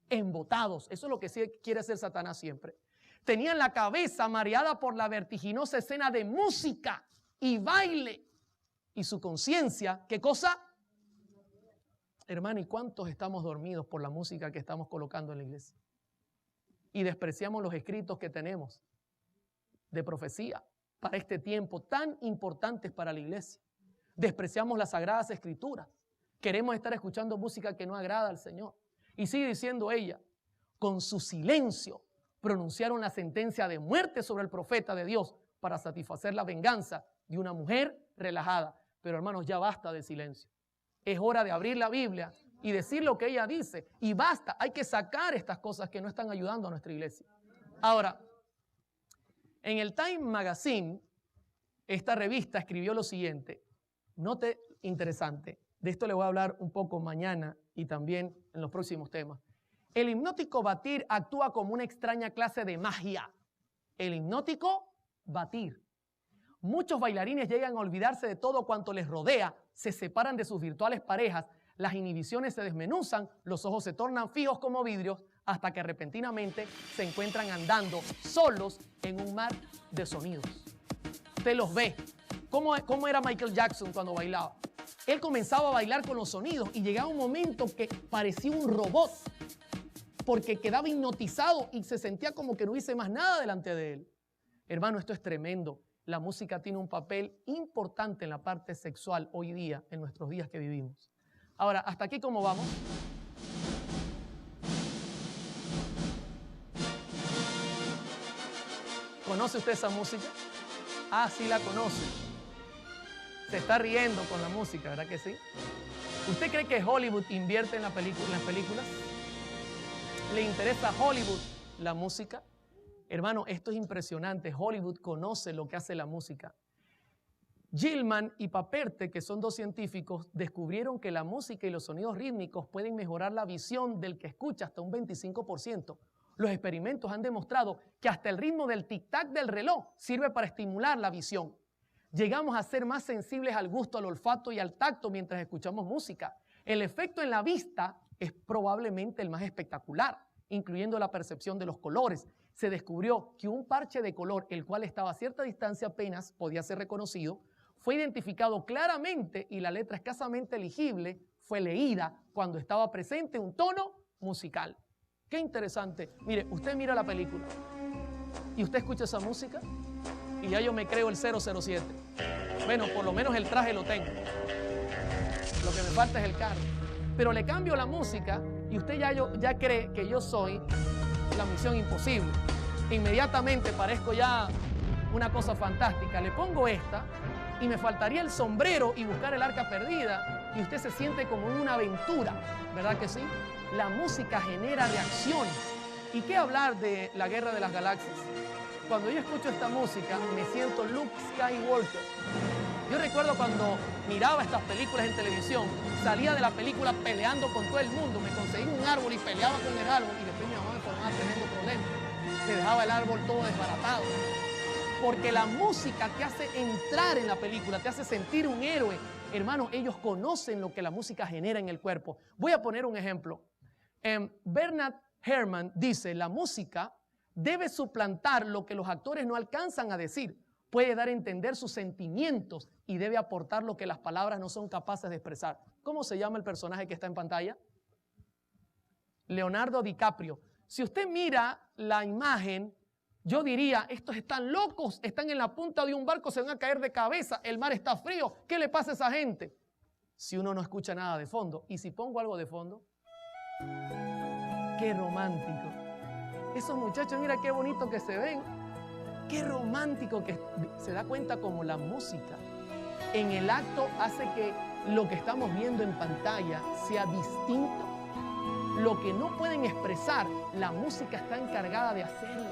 Speaker 2: embotados. Eso es lo que quiere hacer Satanás siempre. Tenían la cabeza mareada por la vertiginosa escena de música y baile. Y su conciencia, ¿qué cosa? Hermano, ¿y cuántos estamos dormidos por la música que estamos colocando en la iglesia? Y despreciamos los escritos que tenemos de profecía para este tiempo tan importantes para la iglesia. Despreciamos las sagradas escrituras. Queremos estar escuchando música que no agrada al Señor. Y sigue diciendo ella, con su silencio pronunciaron la sentencia de muerte sobre el profeta de Dios para satisfacer la venganza de una mujer relajada. Pero hermanos, ya basta de silencio. Es hora de abrir la Biblia y decir lo que ella dice. Y basta, hay que sacar estas cosas que no están ayudando a nuestra iglesia. Ahora, en el Time Magazine, esta revista escribió lo siguiente. Note interesante. De esto le voy a hablar un poco mañana y también en los próximos temas. El hipnótico batir actúa como una extraña clase de magia. El hipnótico batir. Muchos bailarines llegan a olvidarse de todo cuanto les rodea, se separan de sus virtuales parejas, las inhibiciones se desmenuzan, los ojos se tornan fijos como vidrios, hasta que repentinamente se encuentran andando solos en un mar de sonidos. Usted los ve. ¿Cómo era Michael Jackson cuando bailaba? Él comenzaba a bailar con los sonidos y llegaba un momento que parecía un robot, porque quedaba hipnotizado y se sentía como que no hice más nada delante de él. Hermano, esto es tremendo. La música tiene un papel importante en la parte sexual hoy día, en nuestros días que vivimos. Ahora, ¿hasta aquí cómo vamos? ¿Conoce usted esa música? Ah, sí la conoce. Se está riendo con la música, ¿verdad que sí? ¿Usted cree que Hollywood invierte en las películas? ¿Le interesa a Hollywood la música? Hermano, esto es impresionante. Hollywood conoce lo que hace la música. Gilman y Paperte, que son dos científicos, descubrieron que la música y los sonidos rítmicos pueden mejorar la visión del que escucha hasta un 25%. Los experimentos han demostrado que hasta el ritmo del tic-tac del reloj sirve para estimular la visión. Llegamos a ser más sensibles al gusto, al olfato y al tacto mientras escuchamos música. El efecto en la vista es probablemente el más espectacular, incluyendo la percepción de los colores. Se descubrió que un parche de color, el cual estaba a cierta distancia apenas podía ser reconocido, fue identificado claramente y la letra escasamente legible fue leída cuando estaba presente un tono musical. Qué interesante. Mire, usted mira la película y usted escucha esa música y ya yo me creo el 007. Bueno, por lo menos el traje lo tengo. Lo que me falta es el carro. Pero le cambio la música y usted ya cree que yo soy la Misión Imposible. Inmediatamente parezco ya una cosa fantástica. Le pongo esta y me faltaría el sombrero y buscar el arca perdida y usted se siente como en una aventura, ¿verdad que sí? La música genera reacciones. ¿Y qué hablar de la Guerra de las Galaxias? Cuando yo escucho esta música me siento Luke Skywalker. Yo recuerdo cuando miraba estas películas en televisión, salía de la película peleando con todo el mundo, me conseguía un árbol y peleaba con el árbol y después mi mamá me formaba tremendo problema. Me dejaba el árbol todo desbaratado. Porque la música te hace entrar en la película, te hace sentir un héroe. Hermano, ellos conocen lo que la música genera en el cuerpo. Voy a poner un ejemplo. Bernard Herrmann dice, la música debe suplantar lo que los actores no alcanzan a decir. Puede dar a entender sus sentimientos y debe aportar lo que las palabras no son capaces de expresar. ¿Cómo se llama el personaje que está en pantalla? Leonardo DiCaprio. Si usted mira la imagen, yo diría, estos están locos, están en la punta de un barco, se van a caer de cabeza, el mar está frío, ¿qué le pasa a esa gente? Si uno no escucha nada de fondo. ¿Y si pongo algo de fondo? ¡Qué romántico! Esos muchachos, mira qué bonito que se ven. ¡Qué romántico! Que se da cuenta como la música en el acto hace que lo que estamos viendo en pantalla sea distinto. Lo que no pueden expresar, la música está encargada de hacerlo.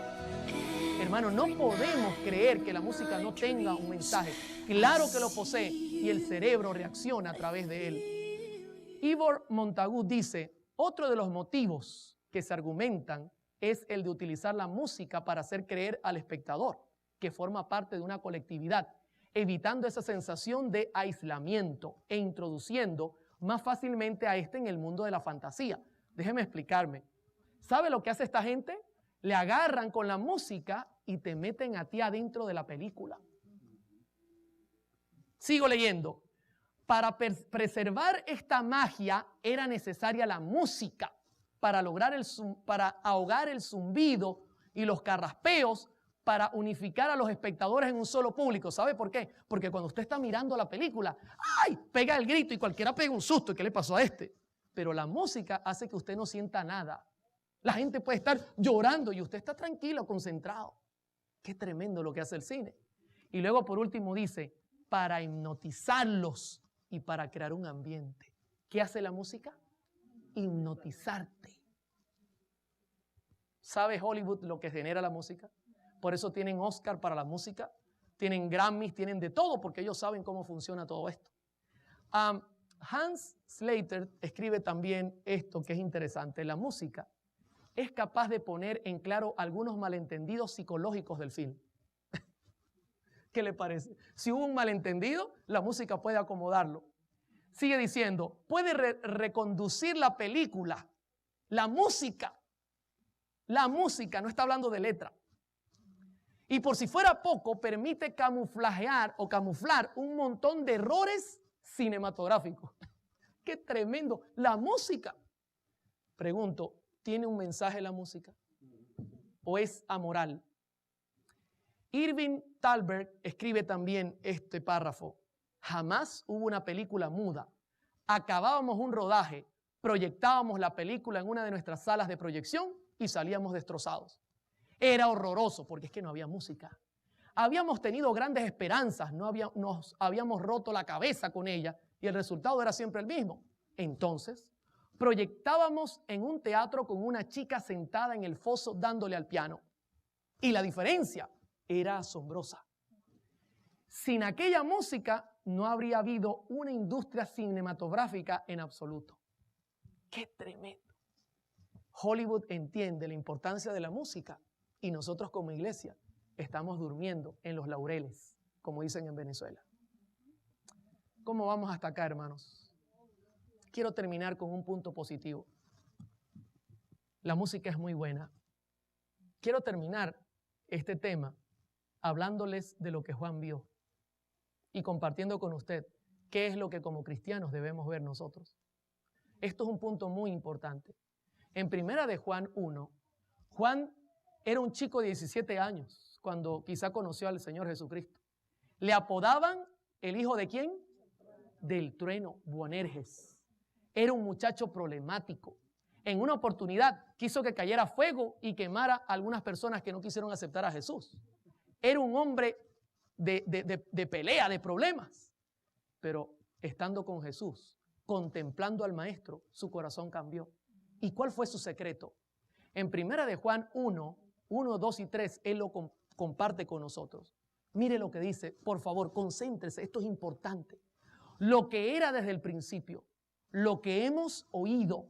Speaker 2: Hermano, no podemos creer que la música no tenga un mensaje. Claro que lo posee y el cerebro reacciona a través de él. Ivor Montagu dice, otro de los motivos que se argumentan es el de utilizar la música para hacer creer al espectador que forma parte de una colectividad, evitando esa sensación de aislamiento e introduciendo más fácilmente a este en el mundo de la fantasía. Déjeme explicarme. ¿Sabe lo que hace esta gente? Le agarran con la música y te meten a ti adentro de la película. Sigo leyendo. Para preservar esta magia era necesaria la música para ahogar el zumbido y los carraspeos, para unificar a los espectadores en un solo público. ¿Sabe por qué? Porque cuando usted está mirando la película, ¡ay!, pega el grito y cualquiera pega un susto. ¿Qué le pasó a este? Pero la música hace que usted no sienta nada. La gente puede estar llorando y usted está tranquilo, concentrado. Qué tremendo lo que hace el cine. Y luego por último dice, para hipnotizarlos y para crear un ambiente. ¿Qué hace la música? Hipnotizarte. ¿Sabe Hollywood lo que genera la música? Por eso tienen Oscar para la música, tienen Grammys, tienen de todo, porque ellos saben cómo funciona todo esto. Hans Slater escribe también esto que es interesante. La música es capaz de poner en claro algunos malentendidos psicológicos del film. ¿Qué le parece? Si hubo un malentendido, la música puede acomodarlo. Sigue diciendo, puede reconducir la película. La música, no está hablando de letra. Y por si fuera poco, permite camuflar un montón de errores cinematográficos. ¡Qué tremendo! La música. Pregunto, ¿tiene un mensaje la música? ¿O es amoral? Irving Thalberg escribe también este párrafo. Jamás hubo una película muda. Acabábamos un rodaje, proyectábamos la película en una de nuestras salas de proyección y salíamos destrozados. Era horroroso porque es que no había música. habíamos tenido grandes esperanzas, nos habíamos roto la cabeza con ella y el resultado era siempre el mismo. Entonces, proyectábamos en un teatro con una chica sentada en el foso dándole al piano. Y la diferencia era asombrosa. Sin aquella música no habría habido una industria cinematográfica en absoluto. ¡Qué tremendo! Hollywood entiende la importancia de la música y nosotros como iglesia estamos durmiendo en los laureles, como dicen en Venezuela. ¿Cómo vamos hasta acá, hermanos? Quiero terminar con un punto positivo. La música es muy buena. Quiero terminar este tema hablándoles de lo que Juan vio y compartiendo con usted qué es lo que como cristianos debemos ver nosotros. Esto es un punto muy importante. En primera de Juan 1, Juan era un chico de 17 años cuando quizá conoció al Señor Jesucristo. Le apodaban el hijo de ¿quién? Del trueno, Boanerges. Era un muchacho problemático. En una oportunidad quiso que cayera fuego y quemara a algunas personas que no quisieron aceptar a Jesús. Era un hombre de pelea, de problemas. Pero estando con Jesús, contemplando al Maestro, su corazón cambió. ¿Y cuál fue su secreto? En primera de Juan 1, 2 y 3, él lo comparte con nosotros. Mire lo que dice, por favor, concéntrese, esto es importante. Lo que era desde el principio, lo que hemos oído,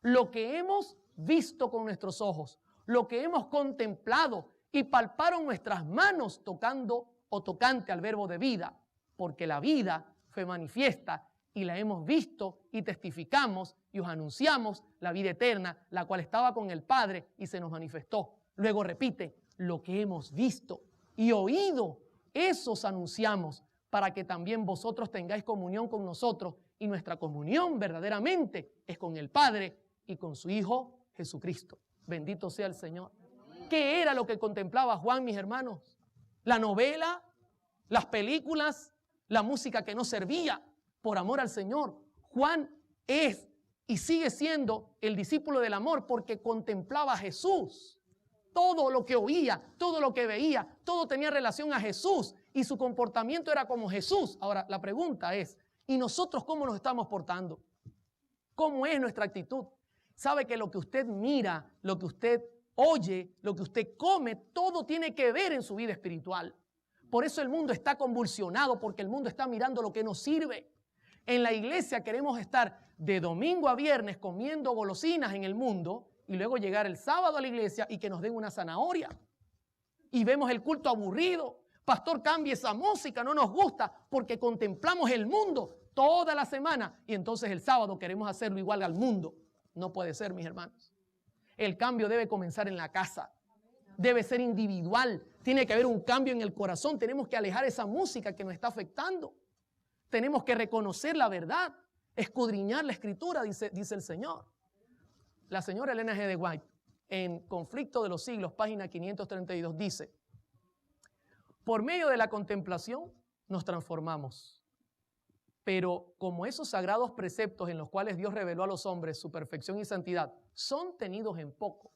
Speaker 2: lo que hemos visto con nuestros ojos, lo que hemos contemplado y palparon nuestras manos tocando o tocante al verbo de vida, porque la vida fue manifiesta y la hemos visto y testificamos y os anunciamos la vida eterna, la cual estaba con el Padre y se nos manifestó. Luego repite, lo que hemos visto y oído, eso os anunciamos, para que también vosotros tengáis comunión con nosotros, y nuestra comunión verdaderamente es con el Padre y con su Hijo Jesucristo. Bendito sea el Señor. ¿Qué era lo que contemplaba Juan, mis hermanos? La novela, las películas, la música que no servía por amor al Señor. Juan es y sigue siendo el discípulo del amor porque contemplaba a Jesús. Todo lo que oía, todo lo que veía, todo tenía relación a Jesús y su comportamiento era como Jesús. Ahora, la pregunta es, ¿y nosotros cómo nos estamos portando? ¿Cómo es nuestra actitud? Sabe que lo que usted mira, lo que usted oye, lo que usted come, todo tiene que ver en su vida espiritual. Por eso el mundo está convulsionado, porque el mundo está mirando lo que nos sirve. En la iglesia queremos estar de domingo a viernes comiendo golosinas en el mundo y luego llegar el sábado a la iglesia y que nos den una zanahoria. Y vemos el culto aburrido. Pastor, cambie esa música, no nos gusta, porque contemplamos el mundo toda la semana y entonces el sábado queremos hacerlo igual al mundo. No puede ser, mis hermanos. El cambio debe comenzar en la casa. Debe ser individual. Tiene que haber un cambio en el corazón. Tenemos que alejar esa música que nos está afectando. Tenemos que reconocer la verdad, escudriñar la Escritura, dice el Señor. La señora Elena G. de White, en Conflicto de los Siglos, página 532, dice: por medio de la contemplación nos transformamos, pero como esos sagrados preceptos en los cuales Dios reveló a los hombres su perfección y santidad son tenidos en poco,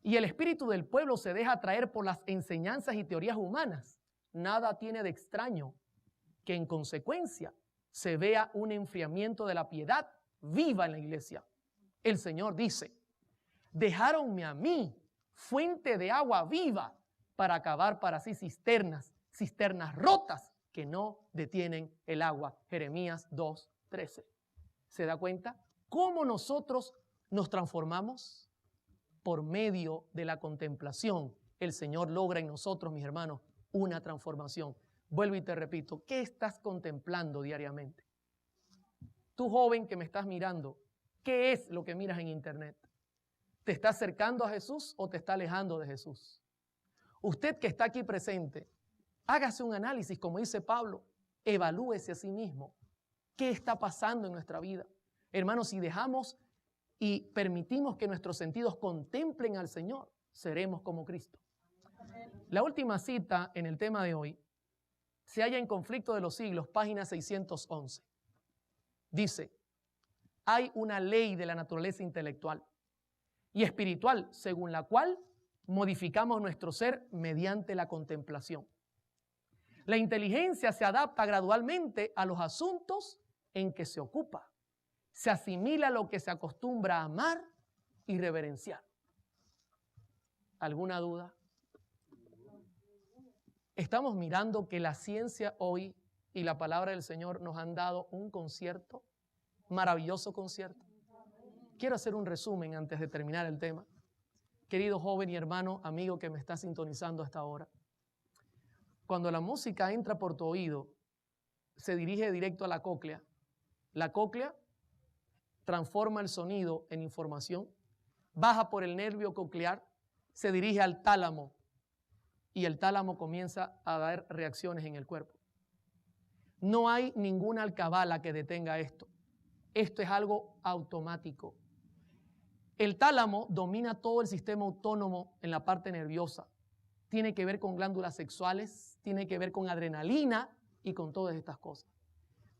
Speaker 2: y el espíritu del pueblo se deja atraer por las enseñanzas y teorías humanas, nada tiene de extraño que en consecuencia se vea un enfriamiento de la piedad viva en la iglesia. El Señor dice: dejáronme a mí, fuente de agua viva, para acabar para sí cisternas rotas que no detienen el agua. Jeremías 2:13. ¿Se da cuenta cómo nosotros nos transformamos? Por medio de la contemplación, el Señor logra en nosotros, mis hermanos, una transformación. Vuelvo y te repito, ¿qué estás contemplando diariamente? Tú, joven que me estás mirando, ¿qué es lo que miras en internet? ¿Te está acercando a Jesús o te está alejando de Jesús? Usted que está aquí presente, hágase un análisis, como dice Pablo, evalúese a sí mismo. ¿Qué está pasando en nuestra vida? Hermanos, si dejamos y permitimos que nuestros sentidos contemplen al Señor, seremos como Cristo. La última cita en el tema de hoy se halla en Conflicto de los Siglos, página 611. Dice: hay una ley de la naturaleza intelectual y espiritual según la cual modificamos nuestro ser mediante la contemplación. La inteligencia se adapta gradualmente a los asuntos en que se ocupa. Se asimila a lo que se acostumbra a amar y reverenciar. ¿Alguna duda? Estamos mirando que la ciencia hoy y la palabra del Señor nos han dado un concierto, maravilloso concierto. Quiero hacer un resumen antes de terminar el tema. Querido joven y hermano, amigo que me está sintonizando hasta ahora, cuando la música entra por tu oído, se dirige directo a la cóclea. La cóclea transforma el sonido en información, baja por el nervio coclear, se dirige al tálamo y el tálamo comienza a dar reacciones en el cuerpo. No hay ninguna alcabala que detenga esto. Esto es algo automático. El tálamo domina todo el sistema autónomo en la parte nerviosa. Tiene que ver con glándulas sexuales, tiene que ver con adrenalina y con todas estas cosas.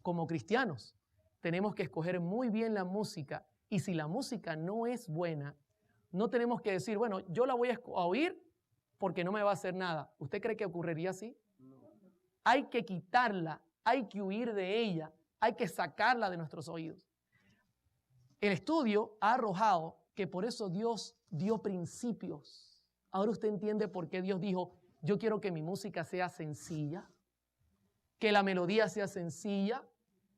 Speaker 2: Como cristianos, tenemos que escoger muy bien la música y si la música no es buena, no tenemos que decir, bueno, yo la voy a oír porque no me va a hacer nada. ¿Usted cree que ocurriría así? No. Hay que quitarla, hay que huir de ella, hay que sacarla de nuestros oídos. El estudio ha arrojado que por eso Dios dio principios. Ahora usted entiende por qué Dios dijo, yo quiero que mi música sea sencilla, que la melodía sea sencilla,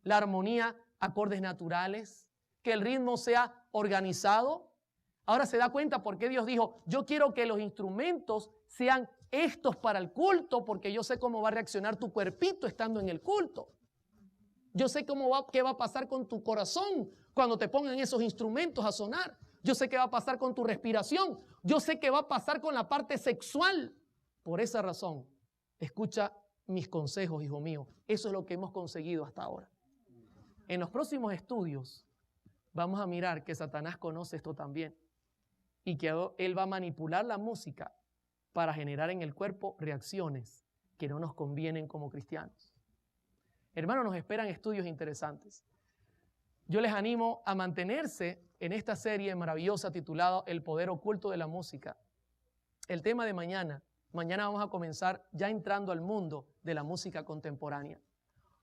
Speaker 2: la armonía, acordes naturales, que el ritmo sea organizado. Ahora se da cuenta por qué Dios dijo, yo quiero que los instrumentos sean estos para el culto, porque yo sé cómo va a reaccionar tu cuerpito estando en el culto. Yo sé qué va a pasar con tu corazón cuando te pongan esos instrumentos a sonar. Yo sé qué va a pasar con tu respiración. Yo sé qué va a pasar con la parte sexual. Por esa razón, escucha mis consejos, hijo mío. Eso es lo que hemos conseguido hasta ahora. En los próximos estudios vamos a mirar que Satanás conoce esto también y que él va a manipular la música para generar en el cuerpo reacciones que no nos convienen como cristianos. Hermanos, nos esperan estudios interesantes. Yo les animo a mantenerse en esta serie maravillosa titulada El poder oculto de la música. El tema de mañana vamos a comenzar ya entrando al mundo de la música contemporánea.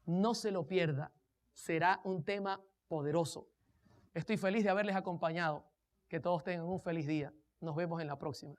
Speaker 2: No se lo pierda, será un tema poderoso. Estoy feliz de haberles acompañado. Que todos tengan un feliz día. Nos vemos en la próxima.